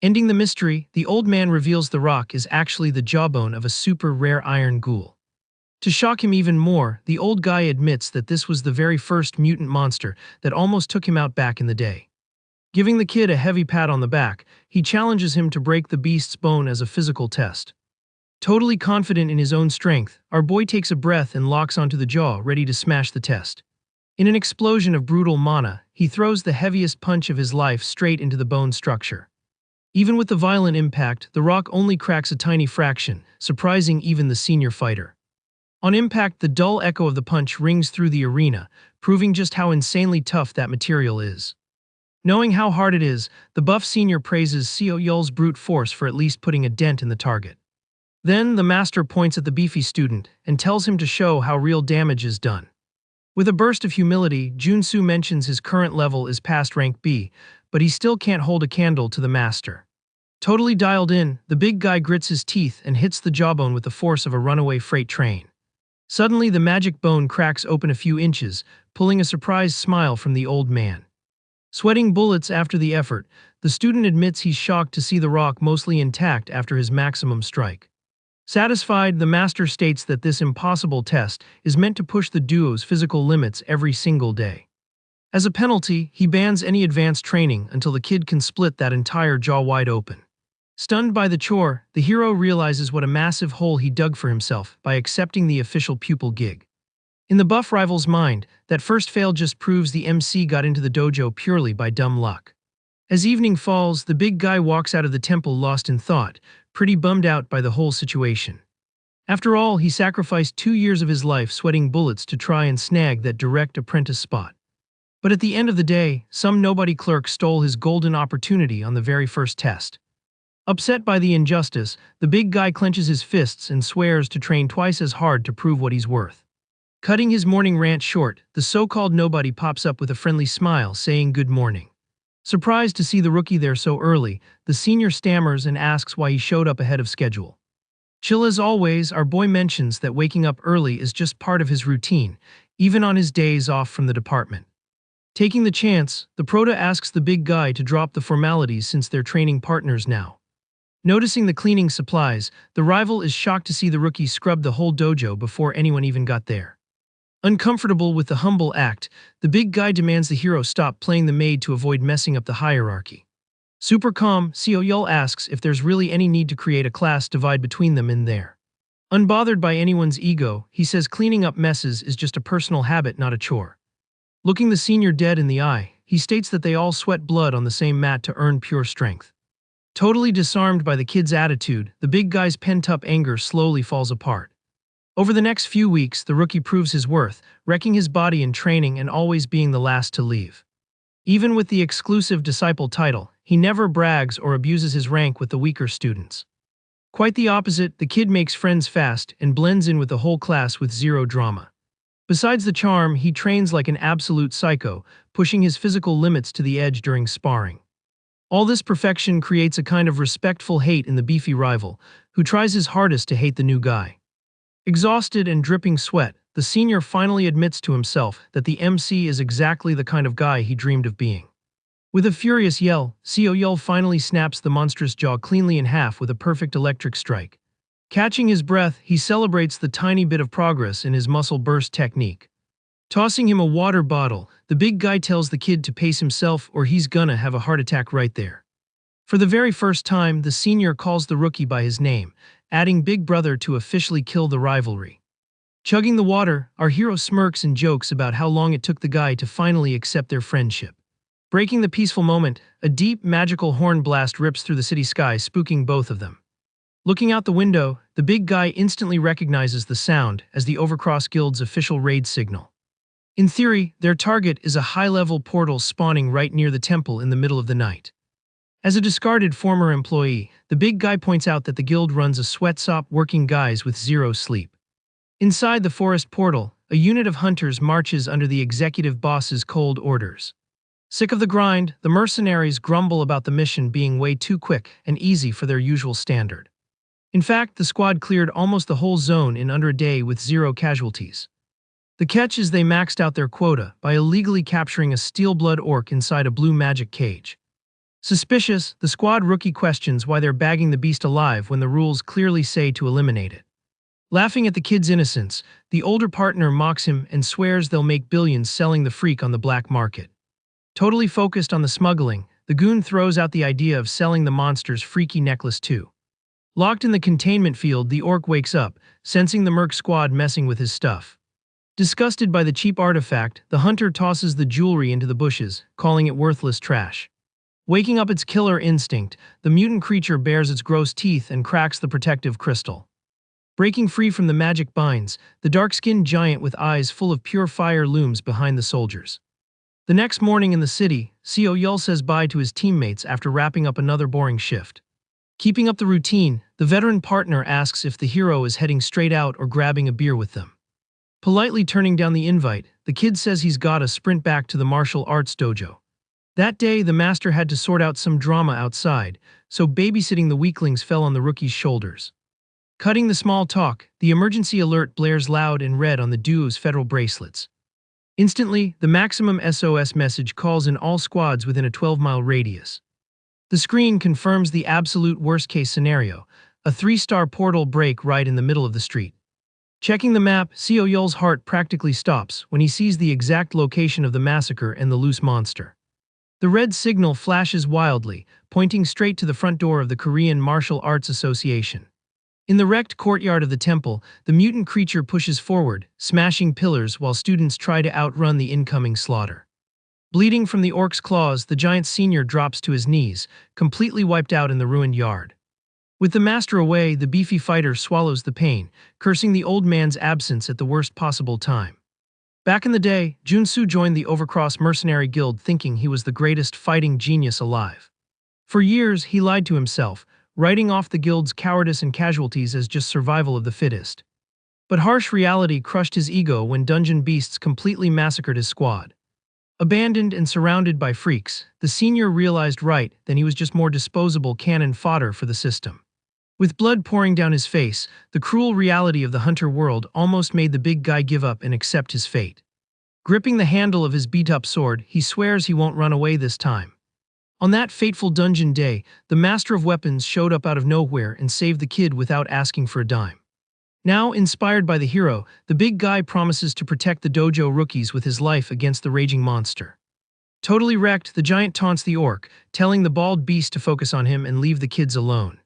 Ending the mystery, the old man reveals the rock is actually the jawbone of a super rare iron ghoul. To shock him even more, the old guy admits that this was the very first mutant monster that almost took him out back in the day. Giving the kid a heavy pat on the back, he challenges him to break the beast's bone as a physical test. Totally confident in his own strength, our boy takes a breath and locks onto the jaw, ready to smash the test. In an explosion of brutal mana, he throws the heaviest punch of his life straight into the bone structure. Even with the violent impact, the rock only cracks a tiny fraction, surprising even the senior fighter. On impact, the dull echo of the punch rings through the arena, proving just how insanely tough that material is. Knowing how hard it is, the buff senior praises Yahello's brute force for at least putting a dent in the target. Then, the master points at the beefy student and tells him to show how real damage is done. With a burst of humility, Junsu mentions his current level is past rank B, but he still can't hold a candle to the master. Totally dialed in, the big guy grits his teeth and hits the jawbone with the force of a runaway freight train. Suddenly, the magic bone cracks open a few inches, pulling a surprised smile from the old man. Sweating bullets after the effort, the student admits he's shocked to see the rock mostly intact after his maximum strike. Satisfied, the master states that this impossible test is meant to push the duo's physical limits every single day. As a penalty, he bans any advanced training until the kid can split that entire jaw wide open. Stunned by the chore, the hero realizes what a massive hole he dug for himself by accepting the official pupil gig. In the buff rival's mind, that first fail just proves the MC got into the dojo purely by dumb luck. As evening falls, the big guy walks out of the temple lost in thought, pretty bummed out by the whole situation. After all, he sacrificed 2 years of his life sweating bullets to try and snag that direct apprentice spot. But at the end of the day, some nobody clerk stole his golden opportunity on the very first test. Upset by the injustice, the big guy clenches his fists and swears to train twice as hard to prove what he's worth. Cutting his morning rant short, the so-called nobody pops up with a friendly smile, saying good morning. Surprised to see the rookie there so early, the senior stammers and asks why he showed up ahead of schedule. Chill as always, our boy mentions that waking up early is just part of his routine, even on his days off from the department. Taking the chance, the prota asks the big guy to drop the formalities since they're training partners now. Noticing the cleaning supplies, the rival is shocked to see the rookie scrub the whole dojo before anyone even got there. Uncomfortable with the humble act, the big guy demands the hero stop playing the maid to avoid messing up the hierarchy. Super calm, Yahello asks if there's really any need to create a class divide between them in there. Unbothered by anyone's ego, he says cleaning up messes is just a personal habit, not a chore. Looking the senior dead in the eye, he states that they all sweat blood on the same mat to earn pure strength. Totally disarmed by the kid's attitude, the big guy's pent-up anger slowly falls apart. Over the next few weeks, the rookie proves his worth, wrecking his body in training and always being the last to leave. Even with the exclusive disciple title, he never brags or abuses his rank with the weaker students. Quite the opposite, the kid makes friends fast and blends in with the whole class with zero drama. Besides the charm, he trains like an absolute psycho, pushing his physical limits to the edge during sparring. All this perfection creates a kind of respectful hate in the beefy rival, who tries his hardest to hate the new guy. Exhausted and dripping sweat, the senior finally admits to himself that the MC is exactly the kind of guy he dreamed of being. With a furious yell, Yahello finally snaps the monstrous jaw cleanly in half with a perfect electric strike. Catching his breath, he celebrates the tiny bit of progress in his muscle burst technique. Tossing him a water bottle, the big guy tells the kid to pace himself or he's gonna have a heart attack right there. For the very first time, the senior calls the rookie by his name, adding Big Brother to officially kill the rivalry. Chugging the water, our hero smirks and jokes about how long it took the guy to finally accept their friendship. Breaking the peaceful moment, a deep, magical horn blast rips through the city sky, spooking both of them. Looking out the window, the big guy instantly recognizes the sound as the Overcross Guild's official raid signal. In theory, their target is a high-level portal spawning right near the temple in the middle of the night. As a discarded former employee, the big guy points out that the guild runs a sweatshop working guys with zero sleep. Inside the forest portal, a unit of hunters marches under the executive boss's cold orders. Sick of the grind, the mercenaries grumble about the mission being way too quick and easy for their usual standard. In fact, the squad cleared almost the whole zone in under a day with zero casualties. The catch is they maxed out their quota by illegally capturing a steel-blood orc inside a blue magic cage. Suspicious, the squad rookie questions why they're bagging the beast alive when the rules clearly say to eliminate it. Laughing at the kid's innocence, the older partner mocks him and swears they'll make billions selling the freak on the black market. Totally focused on the smuggling, the goon throws out the idea of selling the monster's freaky necklace too. Locked in the containment field, the orc wakes up, sensing the merc squad messing with his stuff. Disgusted by the cheap artifact, the hunter tosses the jewelry into the bushes, calling it worthless trash. Waking up its killer instinct, the mutant creature bares its gross teeth and cracks the protective crystal. Breaking free from the magic binds, the dark-skinned giant with eyes full of pure fire looms behind the soldiers. The next morning in the city, Yahello says bye to his teammates after wrapping up another boring shift. Keeping up the routine, the veteran partner asks if the hero is heading straight out or grabbing a beer with them. Politely turning down the invite, the kid says he's gotta sprint back to the martial arts dojo. That day, the master had to sort out some drama outside, so babysitting the weaklings fell on the rookie's shoulders. Cutting the small talk, the emergency alert blares loud in red on the duo's federal bracelets. Instantly, the maximum SOS message calls in all squads within a 12-mile radius. The screen confirms the absolute worst-case scenario, a 3-star portal break right in the middle of the street. Checking the map, Yahello's heart practically stops when he sees the exact location of the massacre and the loose monster. The red signal flashes wildly, pointing straight to the front door of the Korean Martial Arts Association. In the wrecked courtyard of the temple, the mutant creature pushes forward, smashing pillars while students try to outrun the incoming slaughter. Bleeding from the orc's claws, the giant senior drops to his knees, completely wiped out in the ruined yard. With the master away, the beefy fighter swallows the pain, cursing the old man's absence at the worst possible time. Back in the day, Junsu joined the Overcross Mercenary Guild thinking he was the greatest fighting genius alive. For years, he lied to himself, writing off the guild's cowardice and casualties as just survival of the fittest. But harsh reality crushed his ego when dungeon beasts completely massacred his squad. Abandoned and surrounded by freaks, the senior realized right then he was just more disposable cannon fodder for the system. With blood pouring down his face, the cruel reality of the hunter world almost made the big guy give up and accept his fate. Gripping the handle of his beat-up sword, he swears he won't run away this time. On that fateful dungeon day, the master of weapons showed up out of nowhere and saved the kid without asking for a dime. Now, inspired by the hero, the big guy promises to protect the dojo rookies with his life against the raging monster. Totally wrecked, the giant taunts the orc, telling the bald beast to focus on him and leave the kids alone.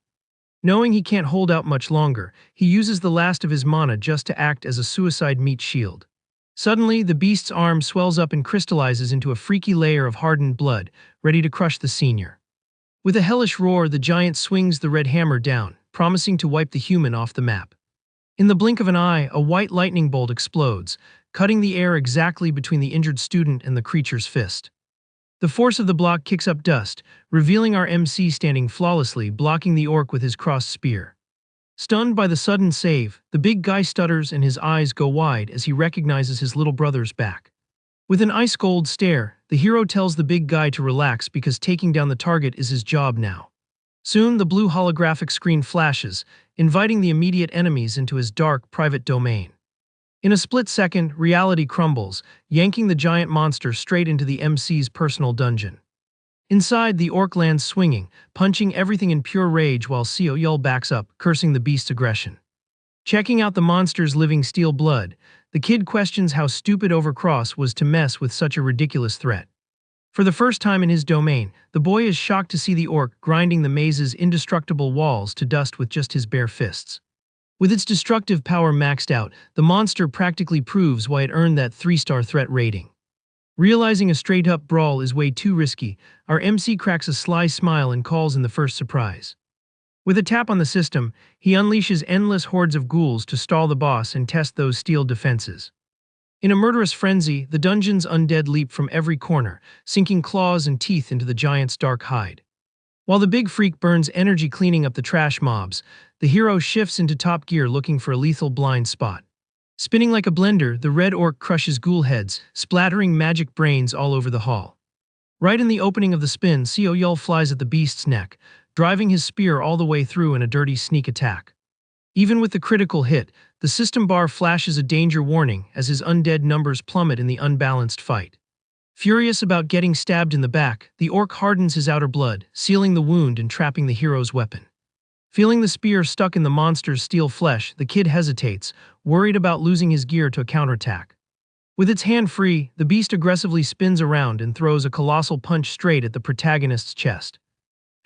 Knowing he can't hold out much longer, he uses the last of his mana just to act as a suicide meat shield. Suddenly, the beast's arm swells up and crystallizes into a freaky layer of hardened blood, ready to crush the senior. With a hellish roar, the giant swings the red hammer down, promising to wipe the human off the map. In the blink of an eye, a white lightning bolt explodes, cutting the air exactly between the injured student and the creature's fist. The force of the block kicks up dust, revealing our MC standing flawlessly, blocking the orc with his crossed spear. Stunned by the sudden save, the big guy stutters and his eyes go wide as he recognizes his little brother's back. With an ice-cold stare, the hero tells the big guy to relax because taking down the target is his job now. Soon, the blue holographic screen flashes, inviting the immediate enemies into his dark, private domain. In a split second, reality crumbles, yanking the giant monster straight into the MC's personal dungeon. Inside, the orc lands swinging, punching everything in pure rage while Yahello backs up, cursing the beast's aggression. Checking out the monster's living steel blood, the kid questions how stupid Overcross was to mess with such a ridiculous threat. For the first time in his domain, the boy is shocked to see the orc grinding the maze's indestructible walls to dust with just his bare fists. With its destructive power maxed out, the monster practically proves why it earned that 3-star threat rating. Realizing a straight-up brawl is way too risky, our MC cracks a sly smile and calls in the first surprise. With a tap on the system, he unleashes endless hordes of ghouls to stall the boss and test those steel defenses. In a murderous frenzy, the dungeon's undead leap from every corner, sinking claws and teeth into the giant's dark hide. While the big freak burns energy cleaning up the trash mobs, the hero shifts into top gear looking for a lethal blind spot. Spinning like a blender, the red orc crushes ghoul heads, splattering magic brains all over the hall. Right in the opening of the spin, Yahello flies at the beast's neck, driving his spear all the way through in a dirty sneak attack. Even with the critical hit, the system bar flashes a danger warning as his undead numbers plummet in the unbalanced fight. Furious about getting stabbed in the back, the orc hardens his outer blood, sealing the wound and trapping the hero's weapon. Feeling the spear stuck in the monster's steel flesh, the kid hesitates, worried about losing his gear to a counterattack. With its hand free, the beast aggressively spins around and throws a colossal punch straight at the protagonist's chest.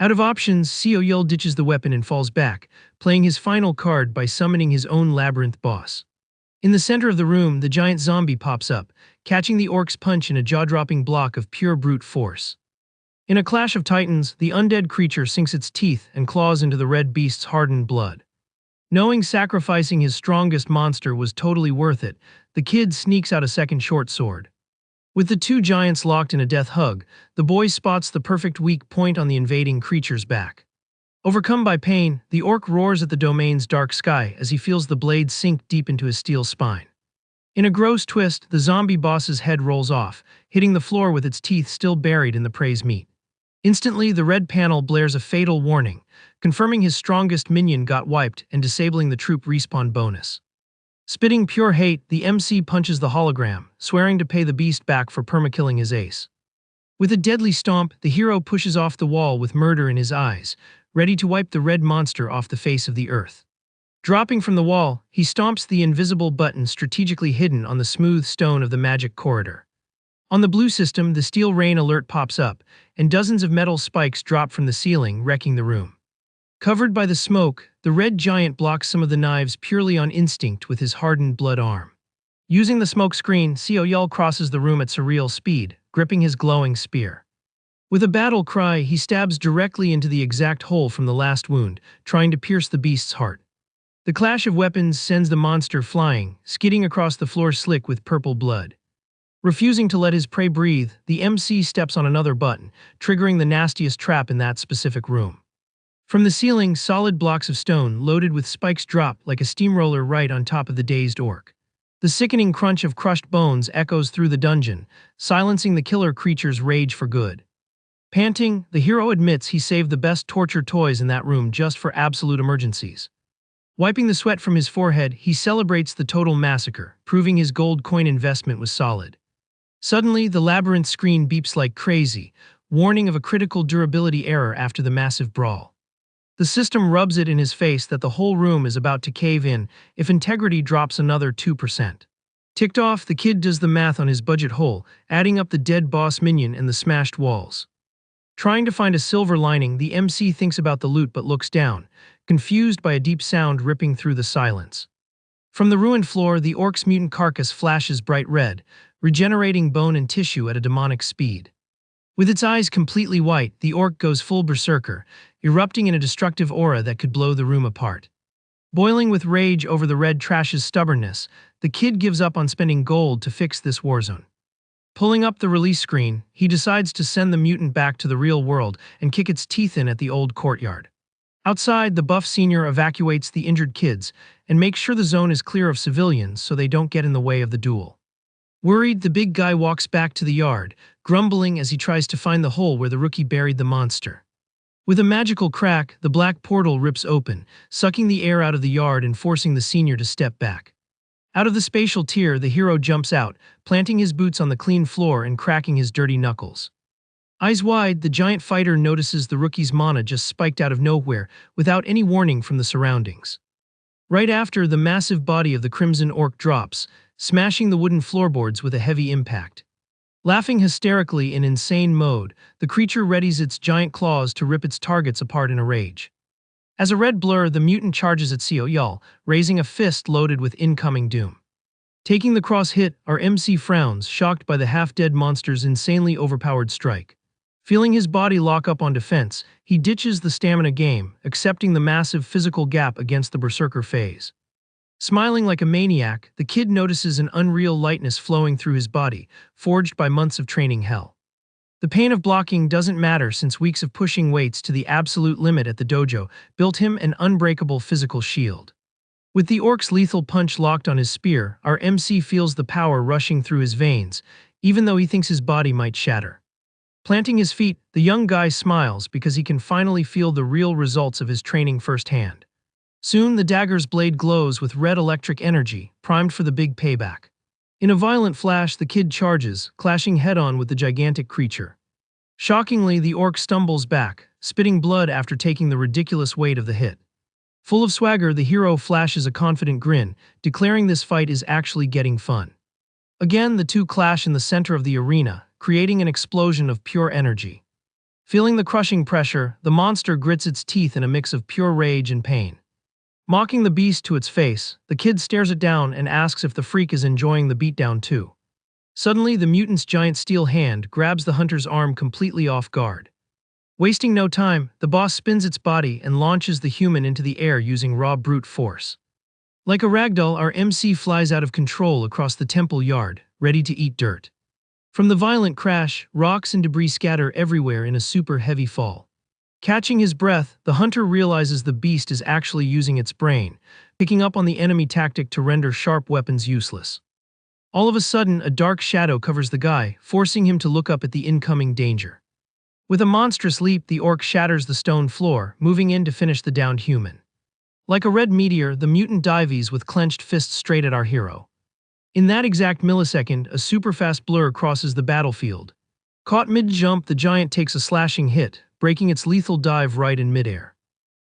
Out of options, Yahello ditches the weapon and falls back, playing his final card by summoning his own labyrinth boss. In the center of the room, the giant zombie pops up, catching the orc's punch in a jaw-dropping block of pure brute force. In a clash of titans, the undead creature sinks its teeth and claws into the red beast's hardened blood. Knowing sacrificing his strongest monster was totally worth it, the kid sneaks out a second short sword. With the two giants locked in a death hug, the boy spots the perfect weak point on the invading creature's back. Overcome by pain, the orc roars at the domain's dark sky as he feels the blade sink deep into his steel spine. In a gross twist, the zombie boss's head rolls off, hitting the floor with its teeth still buried in the prey's meat. Instantly, the red panel blares a fatal warning, confirming his strongest minion got wiped and disabling the troop respawn bonus. Spitting pure hate, the MC punches the hologram, swearing to pay the beast back for permakilling his ace. With a deadly stomp, the hero pushes off the wall with murder in his eyes, ready to wipe the red monster off the face of the earth. Dropping from the wall, he stomps the invisible button strategically hidden on the smooth stone of the magic corridor. On the blue system, the steel rain alert pops up, and dozens of metal spikes drop from the ceiling, wrecking the room. Covered by the smoke, the red giant blocks some of the knives purely on instinct with his hardened blood arm. Using the smoke screen, Yahello crosses the room at surreal speed, gripping his glowing spear. With a battle cry, he stabs directly into the exact hole from the last wound, trying to pierce the beast's heart. The clash of weapons sends the monster flying, skidding across the floor slick with purple blood. Refusing to let his prey breathe, the MC steps on another button, triggering the nastiest trap in that specific room. From the ceiling, solid blocks of stone loaded with spikes drop like a steamroller right on top of the dazed orc. The sickening crunch of crushed bones echoes through the dungeon, silencing the killer creature's rage for good. Panting, the hero admits he saved the best torture toys in that room just for absolute emergencies. Wiping the sweat from his forehead, he celebrates the total massacre, proving his gold coin investment was solid. Suddenly, the labyrinth screen beeps like crazy, warning of a critical durability error after the massive brawl. The system rubs it in his face that the whole room is about to cave in if integrity drops another 2%. Ticked off, the kid does the math on his budget hole, adding up the dead boss minion and the smashed walls. Trying to find a silver lining, the MC thinks about the loot but looks down, confused by a deep sound ripping through the silence. From the ruined floor, the orc's mutant carcass flashes bright red, regenerating bone and tissue at a demonic speed. With its eyes completely white, the orc goes full berserker, erupting in a destructive aura that could blow the room apart. Boiling with rage over the red trash's stubbornness, the kid gives up on spending gold to fix this warzone. Pulling up the release screen, he decides to send the mutant back to the real world and kick its teeth in at the old courtyard. Outside, the buff senior evacuates the injured kids and makes sure the zone is clear of civilians so they don't get in the way of the duel. Worried, the big guy walks back to the yard, grumbling as he tries to find the hole where the rookie buried the monster. With a magical crack, the black portal rips open, sucking the air out of the yard and forcing the senior to step back. Out of the spatial tier, the hero jumps out, planting his boots on the clean floor and cracking his dirty knuckles. Eyes wide, the giant fighter notices the rookie's mana just spiked out of nowhere, without any warning from the surroundings. Right after, the massive body of the crimson orc drops, smashing the wooden floorboards with a heavy impact. Laughing hysterically in insane mode, the creature readies its giant claws to rip its targets apart in a rage. As a red blur, the mutant charges at Yahello, raising a fist loaded with incoming doom. Taking the cross hit, our MC frowns, shocked by the half-dead monster's insanely overpowered strike. Feeling his body lock up on defense, he ditches the stamina game, accepting the massive physical gap against the berserker phase. Smiling like a maniac, the kid notices an unreal lightness flowing through his body, forged by months of training hell. The pain of blocking doesn't matter since weeks of pushing weights to the absolute limit at the dojo built him an unbreakable physical shield. With the orc's lethal punch locked on his spear, our MC feels the power rushing through his veins, even though he thinks his body might shatter. Planting his feet, the young guy smiles because he can finally feel the real results of his training firsthand. Soon, the dagger's blade glows with red electric energy, primed for the big payback. In a violent flash, the kid charges, clashing head-on with the gigantic creature. Shockingly, the orc stumbles back, spitting blood after taking the ridiculous weight of the hit. Full of swagger, the hero flashes a confident grin, declaring this fight is actually getting fun. Again, the two clash in the center of the arena, creating an explosion of pure energy. Feeling the crushing pressure, the monster grits its teeth in a mix of pure rage and pain. Mocking the beast to its face, the kid stares it down and asks if the freak is enjoying the beatdown too. Suddenly, the mutant's giant steel hand grabs the hunter's arm completely off guard. Wasting no time, the boss spins its body and launches the human into the air using raw brute force. Like a ragdoll, our MC flies out of control across the temple yard, ready to eat dirt. From the violent crash, rocks and debris scatter everywhere in a super heavy fall. Catching his breath, the hunter realizes the beast is actually using its brain, picking up on the enemy tactic to render sharp weapons useless. All of a sudden, a dark shadow covers the guy, forcing him to look up at the incoming danger. With a monstrous leap, the orc shatters the stone floor, moving in to finish the downed human. Like a red meteor, the mutant dives with clenched fists straight at our hero. In that exact millisecond, a super-fast blur crosses the battlefield. Caught mid-jump, the giant takes a slashing hit, breaking its lethal dive right in midair.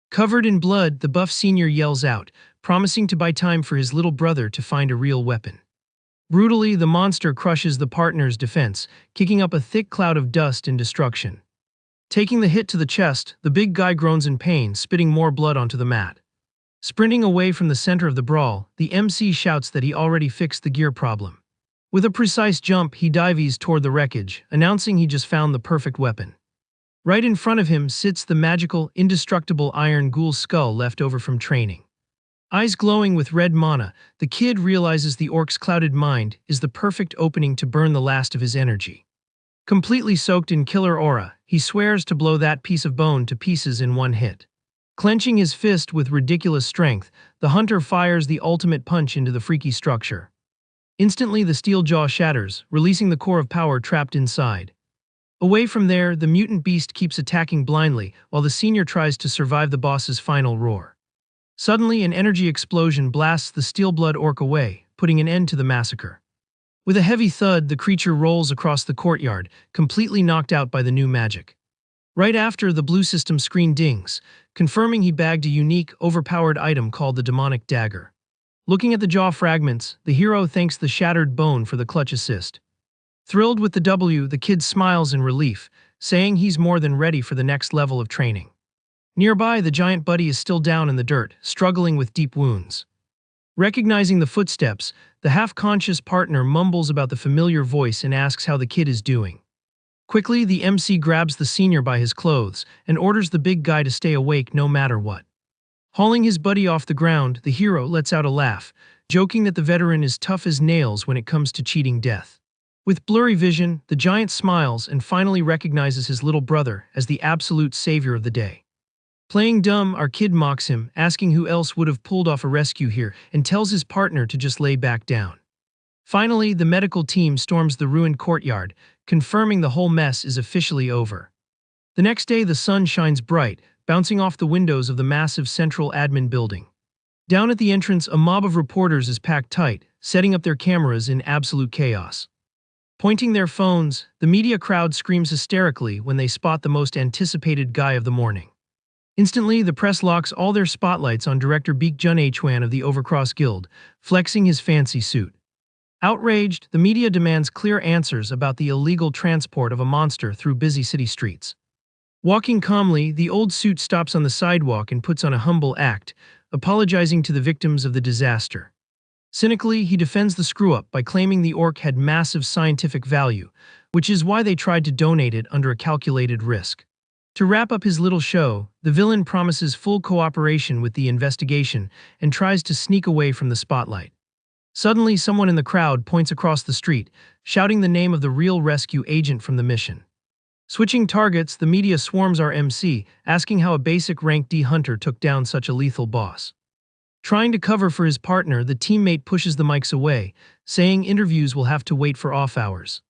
Covered in blood, the buff senior yells out, promising to buy time for his little brother to find a real weapon. Brutally, the monster crushes the partner's defense, kicking up a thick cloud of dust and destruction. Taking the hit to the chest, the big guy groans in pain, spitting more blood onto the mat. Sprinting away from the center of the brawl, the MC shouts that he already fixed the gear problem. With a precise jump, he dives toward the wreckage, announcing he just found the perfect weapon. Right in front of him sits the magical, indestructible iron ghoul skull left over from training. Eyes glowing with red mana, the kid realizes the orc's clouded mind is the perfect opening to burn the last of his energy. Completely soaked in killer aura, he swears to blow that piece of bone to pieces in one hit. Clenching his fist with ridiculous strength, the hunter fires the ultimate punch into the freaky structure. Instantly, the steel jaw shatters, releasing the core of power trapped inside. Away from there, the mutant beast keeps attacking blindly while the senior tries to survive the boss's final roar. Suddenly, an energy explosion blasts the steel-blood orc away, putting an end to the massacre. With a heavy thud, the creature rolls across the courtyard, completely knocked out by the new magic. Right after, the blue system screen dings, confirming he bagged a unique, overpowered item called the demonic dagger. Looking at the jaw fragments, the hero thanks the shattered bone for the clutch assist. Thrilled with the W, the kid smiles in relief, saying he's more than ready for the next level of training. Nearby, the giant buddy is still down in the dirt, struggling with deep wounds. Recognizing the footsteps, the half-conscious partner mumbles about the familiar voice and asks how the kid is doing. Quickly, the MC grabs the senior by his clothes and orders the big guy to stay awake no matter what. Hauling his buddy off the ground, the hero lets out a laugh, joking that the veteran is tough as nails when it comes to cheating death. With blurry vision, the giant smiles and finally recognizes his little brother as the absolute savior of the day. Playing dumb, our kid mocks him, asking who else would have pulled off a rescue here, and tells his partner to just lay back down. Finally, the medical team storms the ruined courtyard, confirming the whole mess is officially over. The next day, the sun shines bright, bouncing off the windows of the massive central admin building. Down at the entrance, a mob of reporters is packed tight, setting up their cameras in absolute chaos. Pointing their phones, the media crowd screams hysterically when they spot the most anticipated guy of the morning. Instantly, the press locks all their spotlights on director Baek Jun-hwan of the Overcross Guild, flexing his fancy suit. Outraged, the media demands clear answers about the illegal transport of a monster through busy city streets. Walking calmly, the old suit stops on the sidewalk and puts on a humble act, apologizing to the victims of the disaster. Cynically, he defends the screw-up by claiming the orc had massive scientific value, which is why they tried to donate it under a calculated risk. To wrap up his little show, the villain promises full cooperation with the investigation and tries to sneak away from the spotlight. Suddenly, someone in the crowd points across the street, shouting the name of the real rescue agent from the mission. Switching targets, the media swarms our MC, asking how a basic rank D hunter took down such a lethal boss. Trying to cover for his partner, the teammate pushes the mics away, saying interviews will have to wait for off hours.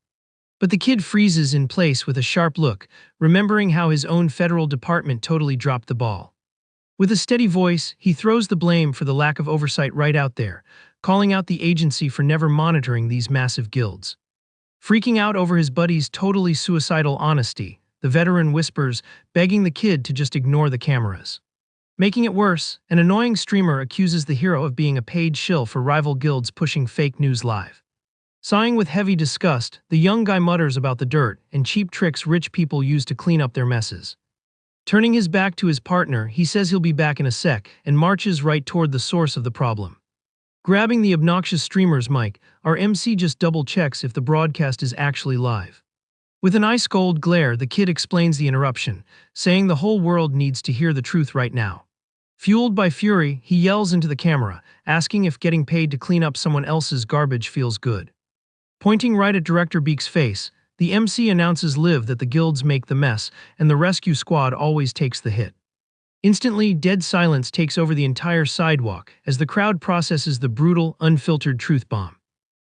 But the kid freezes in place with a sharp look, remembering how his own federal department totally dropped the ball. With a steady voice, he throws the blame for the lack of oversight right out there, calling out the agency for never monitoring these massive guilds. Freaking out over his buddy's totally suicidal honesty, the veteran whispers, begging the kid to just ignore the cameras. Making it worse, an annoying streamer accuses the hero of being a paid shill for rival guilds pushing fake news live. Sighing with heavy disgust, the young guy mutters about the dirt and cheap tricks rich people use to clean up their messes. Turning his back to his partner, he says he'll be back in a sec and marches right toward the source of the problem. Grabbing the obnoxious streamer's mic, our MC just double-checks if the broadcast is actually live. With an ice-cold glare, the kid explains the interruption, saying the whole world needs to hear the truth right now. Fueled by fury, he yells into the camera, asking if getting paid to clean up someone else's garbage feels good. Pointing right at Director Baek's face, the MC announces live that the guilds make the mess and the rescue squad always takes the hit. Instantly, dead silence takes over the entire sidewalk as the crowd processes the brutal, unfiltered truth bomb.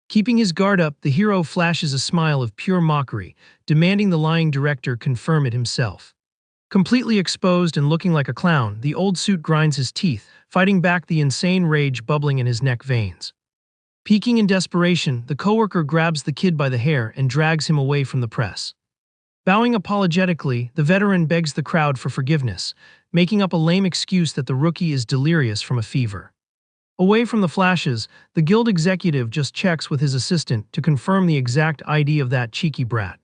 Keeping his guard up, the hero flashes a smile of pure mockery, demanding the lying director confirm it himself. Completely exposed and looking like a clown, the old suit grinds his teeth, fighting back the insane rage bubbling in his neck veins. Peaking in desperation, the coworker grabs the kid by the hair and drags him away from the press. Bowing apologetically, the veteran begs the crowd for forgiveness, making up a lame excuse that the rookie is delirious from a fever. Away from the flashes, the guild executive just checks with his assistant to confirm the exact ID of that cheeky brat.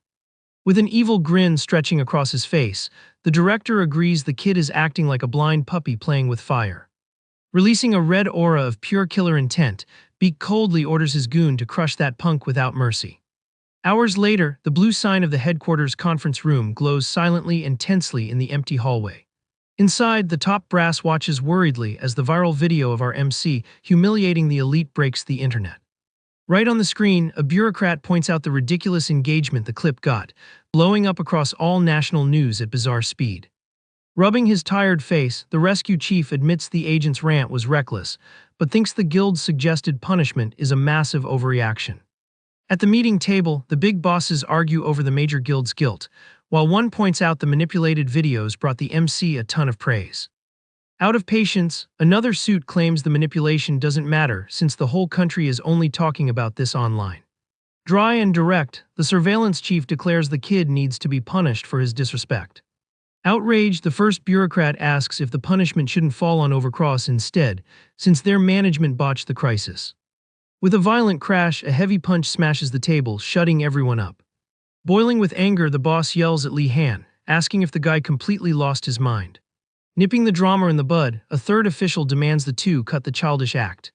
With an evil grin stretching across his face, the director agrees the kid is acting like a blind puppy playing with fire. Releasing a red aura of pure killer intent, Beak coldly orders his goon to crush that punk without mercy. Hours later, the blue sign of the headquarters conference room glows silently and tensely in the empty hallway. Inside, the top brass watches worriedly as the viral video of our MC humiliating the elite breaks the internet. Right on the screen, a bureaucrat points out the ridiculous engagement the clip got, blowing up across all national news at bizarre speed. Rubbing his tired face, the rescue chief admits the agent's rant was reckless, but thinks the guild's suggested punishment is a massive overreaction. At the meeting table, the big bosses argue over the major guild's guilt, while one points out the manipulated videos brought the MC a ton of praise. Out of patience, another suit claims the manipulation doesn't matter since the whole country is only talking about this online. Dry and direct, the surveillance chief declares the kid needs to be punished for his disrespect. Outraged, the first bureaucrat asks if the punishment shouldn't fall on Overcross instead, since their management botched the crisis. With a violent crash, a heavy punch smashes the table, shutting everyone up. Boiling with anger, the boss yells at Lee Han, asking if the guy completely lost his mind. Nipping the drama in the bud, a third official demands the two cut the childish act.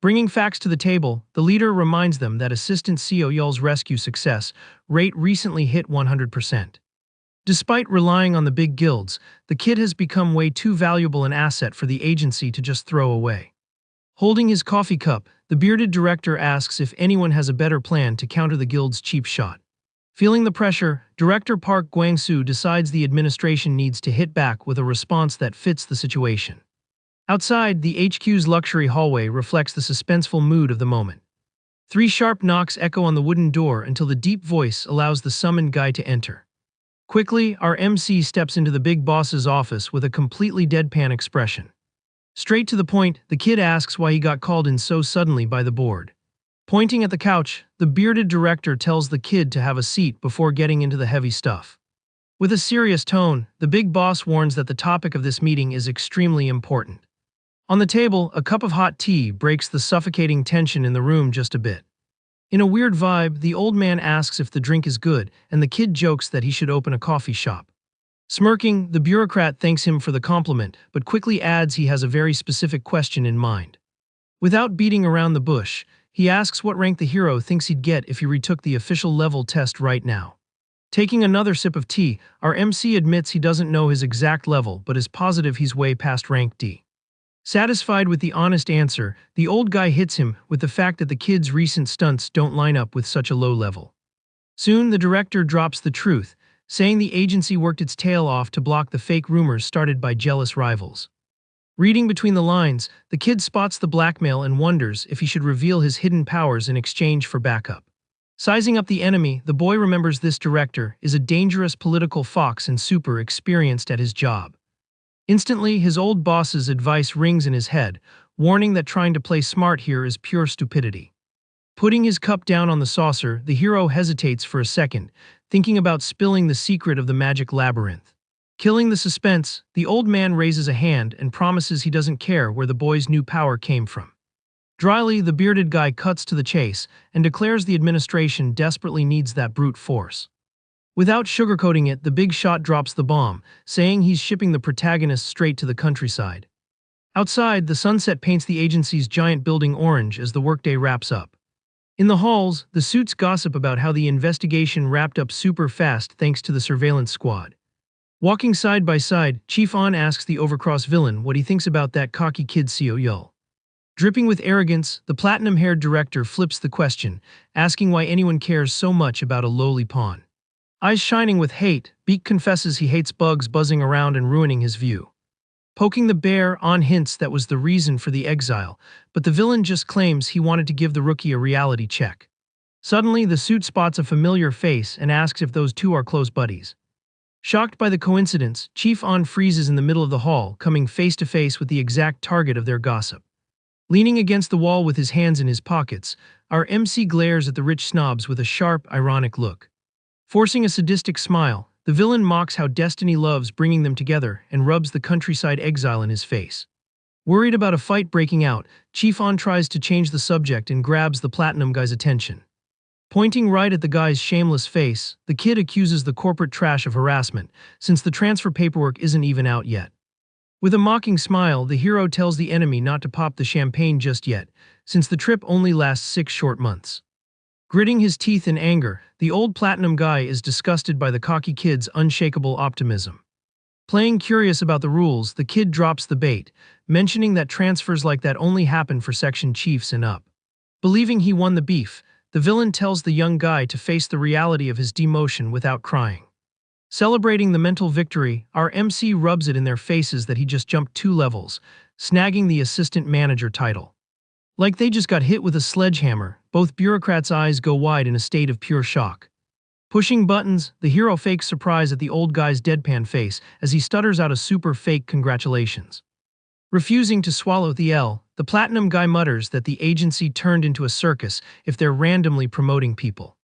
Bringing facts to the table, the leader reminds them that Assistant CEO Yul's rescue success rate recently hit 100%. Despite relying on the big guilds, the kid has become way too valuable an asset for the agency to just throw away. Holding his coffee cup, the bearded director asks if anyone has a better plan to counter the guild's cheap shot. Feeling the pressure, Director Park Gwang-soo decides the administration needs to hit back with a response that fits the situation. Outside, the HQ's luxury hallway reflects the suspenseful mood of the moment. 3 sharp knocks echo on the wooden door until the deep voice allows the summoned guy to enter. Quickly, our MC steps into the big boss's office with a completely deadpan expression. Straight to the point, the kid asks why he got called in so suddenly by the board. Pointing at the couch, the bearded director tells the kid to have a seat before getting into the heavy stuff. With a serious tone, the big boss warns that the topic of this meeting is extremely important. On the table, a cup of hot tea breaks the suffocating tension in the room just a bit. In a weird vibe, the old man asks if the drink is good, and the kid jokes that he should open a coffee shop. Smirking, the bureaucrat thanks him for the compliment, but quickly adds he has a very specific question in mind. Without beating around the bush, he asks what rank the hero thinks he'd get if he retook the official level test right now. Taking another sip of tea, our MC admits he doesn't know his exact level but is positive he's way past rank D. Satisfied with the honest answer, the old guy hits him with the fact that the kid's recent stunts don't line up with such a low level. Soon, the director drops the truth, saying the agency worked its tail off to block the fake rumors started by jealous rivals. Reading between the lines, the kid spots the blackmail and wonders if he should reveal his hidden powers in exchange for backup. Sizing up the enemy, the boy remembers this director is a dangerous political fox and super experienced at his job. Instantly, his old boss's advice rings in his head, warning that trying to play smart here is pure stupidity. Putting his cup down on the saucer, the hero hesitates for a second, thinking about spilling the secret of the magic labyrinth. Killing the suspense, the old man raises a hand and promises he doesn't care where the boy's new power came from. Dryly, the bearded guy cuts to the chase and declares the administration desperately needs that brute force. Without sugarcoating it, the big shot drops the bomb, saying he's shipping the protagonist straight to the countryside. Outside, the sunset paints the agency's giant building orange as the workday wraps up. In the halls, the suits gossip about how the investigation wrapped up super fast thanks to the surveillance squad. Walking side by side, Chief On asks the Overcross villain what he thinks about that cocky kid CEO Yul. Dripping with arrogance, the platinum-haired director flips the question, asking why anyone cares so much about a lowly pawn. Eyes shining with hate, Beak confesses he hates bugs buzzing around and ruining his view. Poking the bear, On hints that was the reason for the exile, but the villain just claims he wanted to give the rookie a reality check. Suddenly, the suit spots a familiar face and asks if those two are close buddies. Shocked by the coincidence, Chief On freezes in the middle of the hall, coming face to face with the exact target of their gossip. Leaning against the wall with his hands in his pockets, our MC glares at the rich snobs with a sharp, ironic look. Forcing a sadistic smile, the villain mocks how destiny loves bringing them together and rubs the countryside exile in his face. Worried about a fight breaking out, Chief On tries to change the subject and grabs the platinum guy's attention. Pointing right at the guy's shameless face, the kid accuses the corporate trash of harassment, since the transfer paperwork isn't even out yet. With a mocking smile, the hero tells the enemy not to pop the champagne just yet, since the trip only lasts 6 short months. Gritting his teeth in anger, the old platinum guy is disgusted by the cocky kid's unshakable optimism. Playing curious about the rules, the kid drops the bait, mentioning that transfers like that only happen for section chiefs and up. Believing he won the beef, the villain tells the young guy to face the reality of his demotion without crying. Celebrating the mental victory, our MC rubs it in their faces that he just jumped 2 levels, snagging the assistant manager title. Like they just got hit with a sledgehammer, both bureaucrats' eyes go wide in a state of pure shock. Pushing buttons, the hero fakes surprise at the old guy's deadpan face as he stutters out a super fake congratulations. Refusing to swallow the L, the platinum guy mutters that the agency turned into a circus if they're randomly promoting people.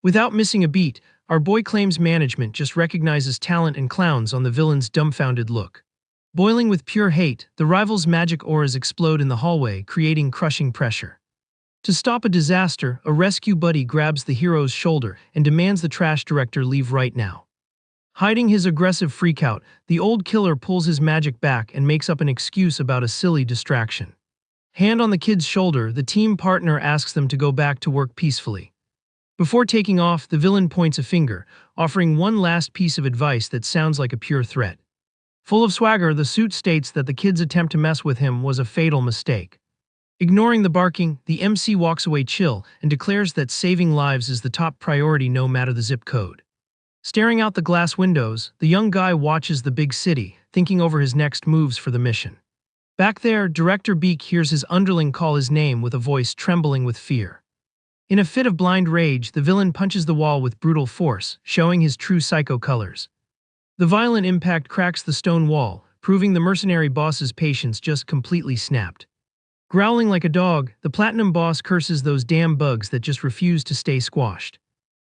Without missing a beat, our boy claims management just recognizes talent and clowns on the villain's dumbfounded look. Boiling with pure hate, the rivals' magic auras explode in the hallway, creating crushing pressure. To stop a disaster, a rescue buddy grabs the hero's shoulder and demands the trash director leave right now. Hiding his aggressive freakout, the old killer pulls his magic back and makes up an excuse about a silly distraction. Hand on the kid's shoulder, the team partner asks them to go back to work peacefully. Before taking off, the villain points a finger, offering one last piece of advice that sounds like a pure threat. Full of swagger, the suit states that the kid's attempt to mess with him was a fatal mistake. Ignoring the barking, the MC walks away chill and declares that saving lives is the top priority no matter the zip code. Staring out the glass windows, the young guy watches the big city, thinking over his next moves for the mission. Back there, Director Beak hears his underling call his name with a voice trembling with fear. In a fit of blind rage, the villain punches the wall with brutal force, showing his true psycho colors. The violent impact cracks the stone wall, proving the mercenary boss's patience just completely snapped. Growling like a dog, the platinum boss curses those damn bugs that just refuse to stay squashed.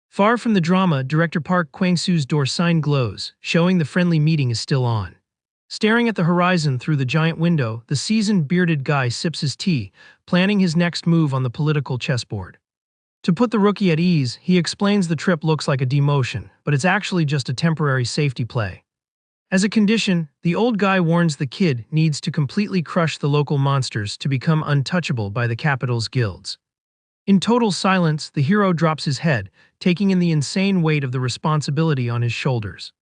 Far from the drama, Director Park Kwang-soo's door sign glows, showing the friendly meeting is still on. Staring at the horizon through the giant window, the seasoned bearded guy sips his tea, planning his next move on the political chessboard. To put the rookie at ease, he explains the trip looks like a demotion, but it's actually just a temporary safety play. As a condition, the old guy warns the kid needs to completely crush the local monsters to become untouchable by the capital's guilds. In total silence, the hero drops his head, taking in the insane weight of the responsibility on his shoulders.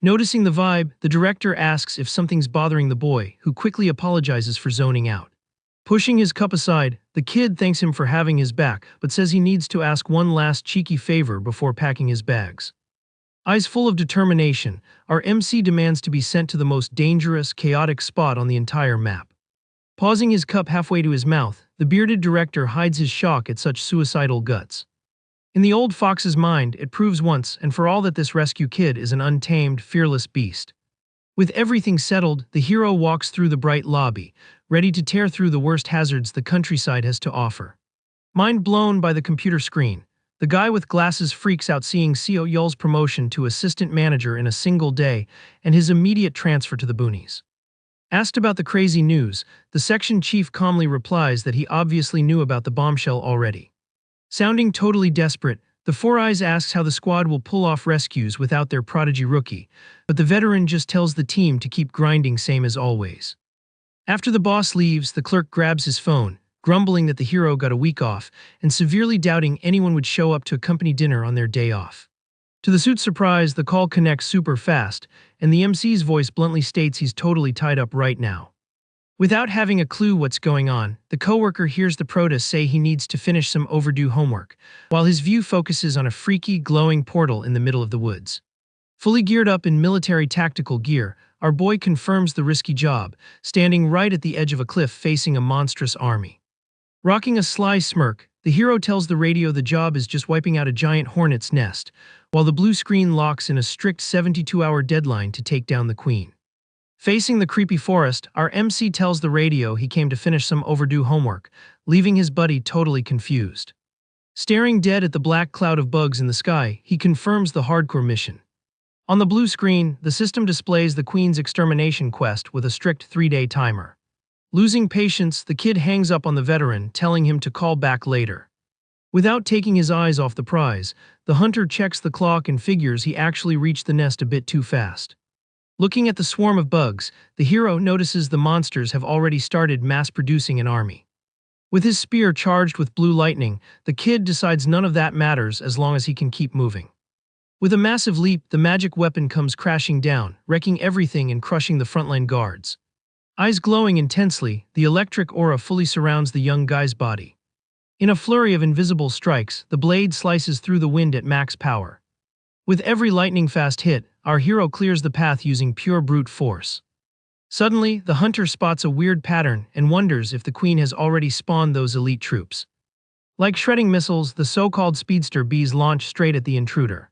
Noticing the vibe, the director asks if something's bothering the boy, who quickly apologizes for zoning out. Pushing his cup aside, the kid thanks him for having his back, but says he needs to ask one last cheeky favor before packing his bags. Eyes full of determination, our MC demands to be sent to the most dangerous, chaotic spot on the entire map. Pausing his cup halfway to his mouth, the bearded director hides his shock at such suicidal guts. In the old fox's mind, it proves once and for all that this rescue kid is an untamed, fearless beast. With everything settled, the hero walks through the bright lobby, ready to tear through the worst hazards the countryside has to offer. Mind blown by the computer screen, the guy with glasses freaks out seeing CEO Yul's promotion to assistant manager in a single day and his immediate transfer to the boonies. Asked about the crazy news, the section chief calmly replies that he obviously knew about the bombshell already. Sounding totally desperate, the Four Eyes asks how the squad will pull off rescues without their prodigy rookie, but the veteran just tells the team to keep grinding same as always. After the boss leaves, the clerk grabs his phone, grumbling that the hero got a week off and severely doubting anyone would show up to a company dinner on their day off. To the suit's surprise, the call connects super fast, and the MC's voice bluntly states he's totally tied up right now. Without having a clue what's going on, the coworker hears the protest say he needs to finish some overdue homework, while his view focuses on a freaky, glowing portal in the middle of the woods. Fully geared up in military tactical gear, our boy confirms the risky job, standing right at the edge of a cliff facing a monstrous army. Rocking a sly smirk, the hero tells the radio the job is just wiping out a giant hornet's nest, while the blue screen locks in a strict 72-hour deadline to take down the queen. Facing the creepy forest, our MC tells the radio he came to finish some overdue homework, leaving his buddy totally confused. Staring dead at the black cloud of bugs in the sky, he confirms the hardcore mission. On the blue screen, the system displays the Queen's extermination quest with a strict 3-day timer. Losing patience, the kid hangs up on the veteran, telling him to call back later. Without taking his eyes off the prize, the hunter checks the clock and figures he actually reached the nest a bit too fast. Looking at the swarm of bugs, the hero notices the monsters have already started mass-producing an army. With his spear charged with blue lightning, the kid decides none of that matters as long as he can keep moving. With a massive leap, the magic weapon comes crashing down, wrecking everything and crushing the frontline guards. Eyes glowing intensely, the electric aura fully surrounds the young guy's body. In a flurry of invisible strikes, the blade slices through the wind at max power. With every lightning-fast hit, our hero clears the path using pure brute force. Suddenly, the hunter spots a weird pattern and wonders if the queen has already spawned those elite troops. Like shredding missiles, the so-called speedster bees launch straight at the intruder.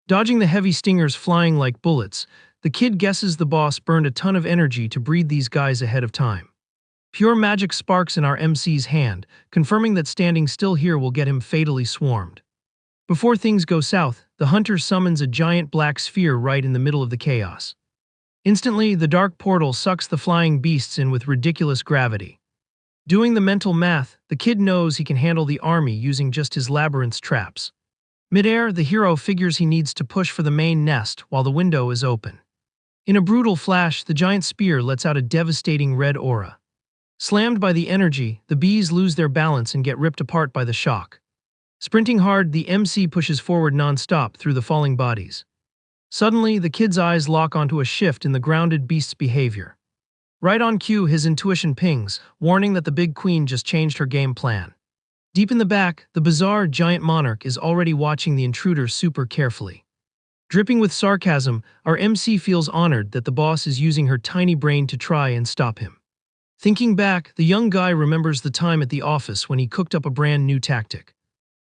Dodging the heavy stingers flying like bullets, the kid guesses the boss burned a ton of energy to breed these guys ahead of time. Pure magic sparks in our MC's hand, confirming that standing still here will get him fatally swarmed. Before things go south, the hunter summons a giant black sphere right in the middle of the chaos. Instantly, the dark portal sucks the flying beasts in with ridiculous gravity. Doing the mental math, the kid knows he can handle the army using just his labyrinth's traps. Mid-air, the hero figures he needs to push for the main nest while the window is open. In a brutal flash, the giant spear lets out a devastating red aura. Slammed by the energy, the bees lose their balance and get ripped apart by the shock. Sprinting hard, the MC pushes forward non-stop through the falling bodies. Suddenly, the kid's eyes lock onto a shift in the grounded beast's behavior. Right on cue, his intuition pings, warning that the big queen just changed her game plan. Deep in the back, the bizarre giant monarch is already watching the intruder super carefully. Dripping with sarcasm, our MC feels honored that the boss is using her tiny brain to try and stop him. Thinking back, the young guy remembers the time at the office when he cooked up a brand new tactic.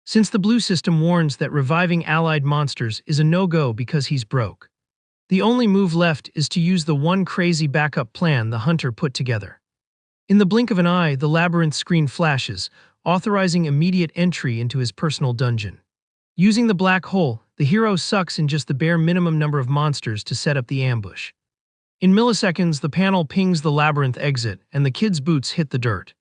Since the blue system warns that reviving allied monsters is a no-go because he's broke. The only move left is to use the one crazy backup plan the hunter put together. In the blink of an eye, the labyrinth screen flashes, authorizing immediate entry into his personal dungeon. Using the black hole, the hero sucks in just the bare minimum number of monsters to set up the ambush. In milliseconds, the panel pings the labyrinth exit, and the kid's boots hit the dirt.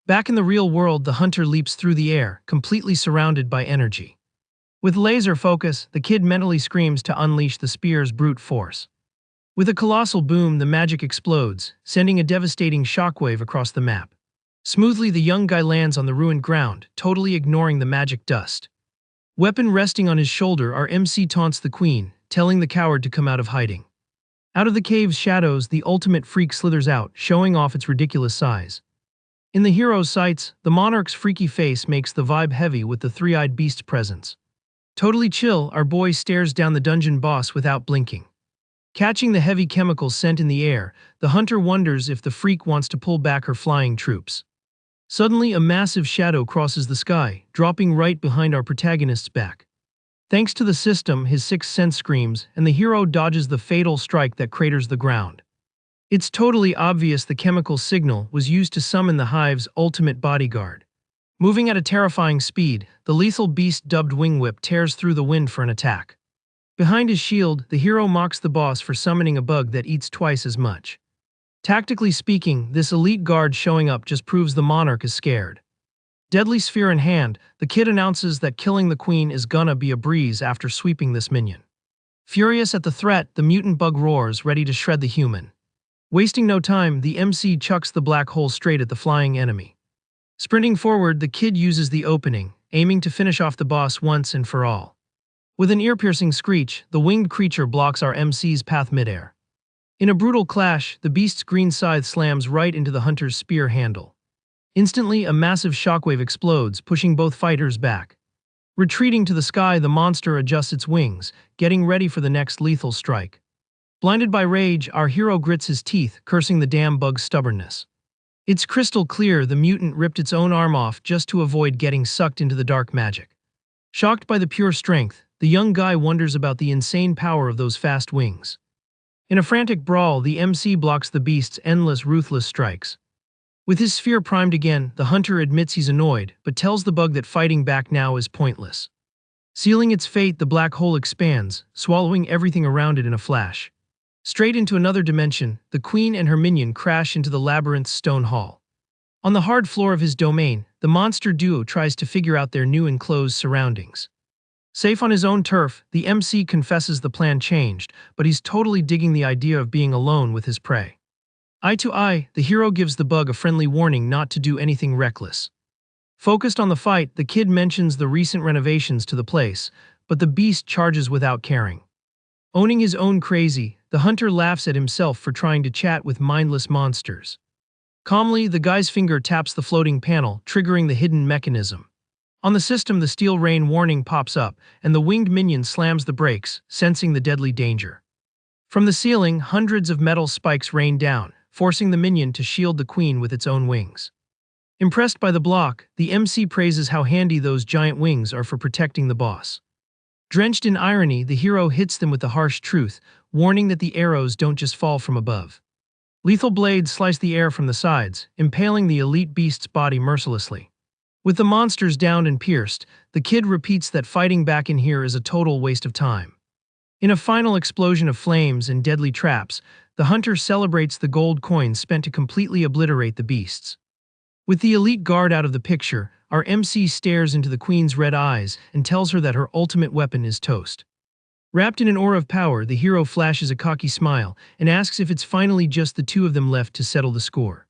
Back in the real world, the hunter leaps through the air, completely surrounded by energy. With laser focus, the kid mentally screams to unleash the spear's brute force. With a colossal boom, the magic explodes, sending a devastating shockwave across the map. Smoothly, the young guy lands on the ruined ground, totally ignoring the magic dust. Weapon resting on his shoulder, our MC taunts the queen, telling the coward to come out of hiding. Out of the cave's shadows, the ultimate freak slithers out, showing off its ridiculous size. In the hero's sights, the monarch's freaky face makes the vibe heavy with the three-eyed beast's presence. Totally chill, our boy stares down the dungeon boss without blinking. Catching the heavy chemical scent in the air, the hunter wonders if the freak wants to pull back her flying troops. Suddenly, a massive shadow crosses the sky, dropping right behind our protagonist's back. Thanks to the system, his sixth sense screams, and the hero dodges the fatal strike that craters the ground. It's totally obvious the chemical signal was used to summon the hive's ultimate bodyguard. Moving at a terrifying speed, the lethal beast dubbed Wing Whip tears through the wind for an attack. Behind his shield, the hero mocks the boss for summoning a bug that eats twice as much. Tactically speaking, this elite guard showing up just proves the monarch is scared. Deadly sphere in hand, the kid announces that killing the queen is gonna be a breeze after sweeping this minion. Furious at the threat, the mutant bug roars, ready to shred the human. Wasting no time, the MC chucks the black hole straight at the flying enemy. Sprinting forward, the kid uses the opening, aiming to finish off the boss once and for all. With an ear-piercing screech, the winged creature blocks our MC's path midair. In a brutal clash, the beast's green scythe slams right into the hunter's spear handle. Instantly, a massive shockwave explodes, pushing both fighters back. Retreating to the sky, the monster adjusts its wings, getting ready for the next lethal strike. Blinded by rage, our hero grits his teeth, cursing the damn bug's stubbornness. It's crystal clear the mutant ripped its own arm off just to avoid getting sucked into the dark magic. Shocked by the pure strength, the young guy wonders about the insane power of those fast wings. In a frantic brawl, the MC blocks the beast's endless, ruthless strikes. With his sphere primed again, the hunter admits he's annoyed, but tells the bug that fighting back now is pointless. Sealing its fate, the black hole expands, swallowing everything around it in a flash. Straight into another dimension, the queen and her minion crash into the labyrinth's stone hall. On the hard floor of his domain, the monster duo tries to figure out their new enclosed surroundings. Safe on his own turf, the MC confesses the plan changed, but he's totally digging the idea of being alone with his prey. Eye to eye, the hero gives the bug a friendly warning not to do anything reckless. Focused on the fight, the kid mentions the recent renovations to the place, but the beast charges without caring. Owning his own crazy, the hunter laughs at himself for trying to chat with mindless monsters. Calmly, the guy's finger taps the floating panel, triggering the hidden mechanism. On the system, the steel rain warning pops up, and the winged minion slams the brakes, sensing the deadly danger. From the ceiling, hundreds of metal spikes rain down, forcing the minion to shield the queen with its own wings. Impressed by the block, the MC praises how handy those giant wings are for protecting the boss. Drenched in irony, the hero hits them with the harsh truth, warning that the arrows don't just fall from above. Lethal blades slice the air from the sides, impaling the elite beast's body mercilessly. With the monsters downed and pierced, the kid repeats that fighting back in here is a total waste of time. In a final explosion of flames and deadly traps, the hunter celebrates the gold coins spent to completely obliterate the beasts. With the elite guard out of the picture, our MC stares into the queen's red eyes and tells her that her ultimate weapon is toast. Wrapped in an aura of power, the hero flashes a cocky smile and asks if it's finally just the two of them left to settle the score.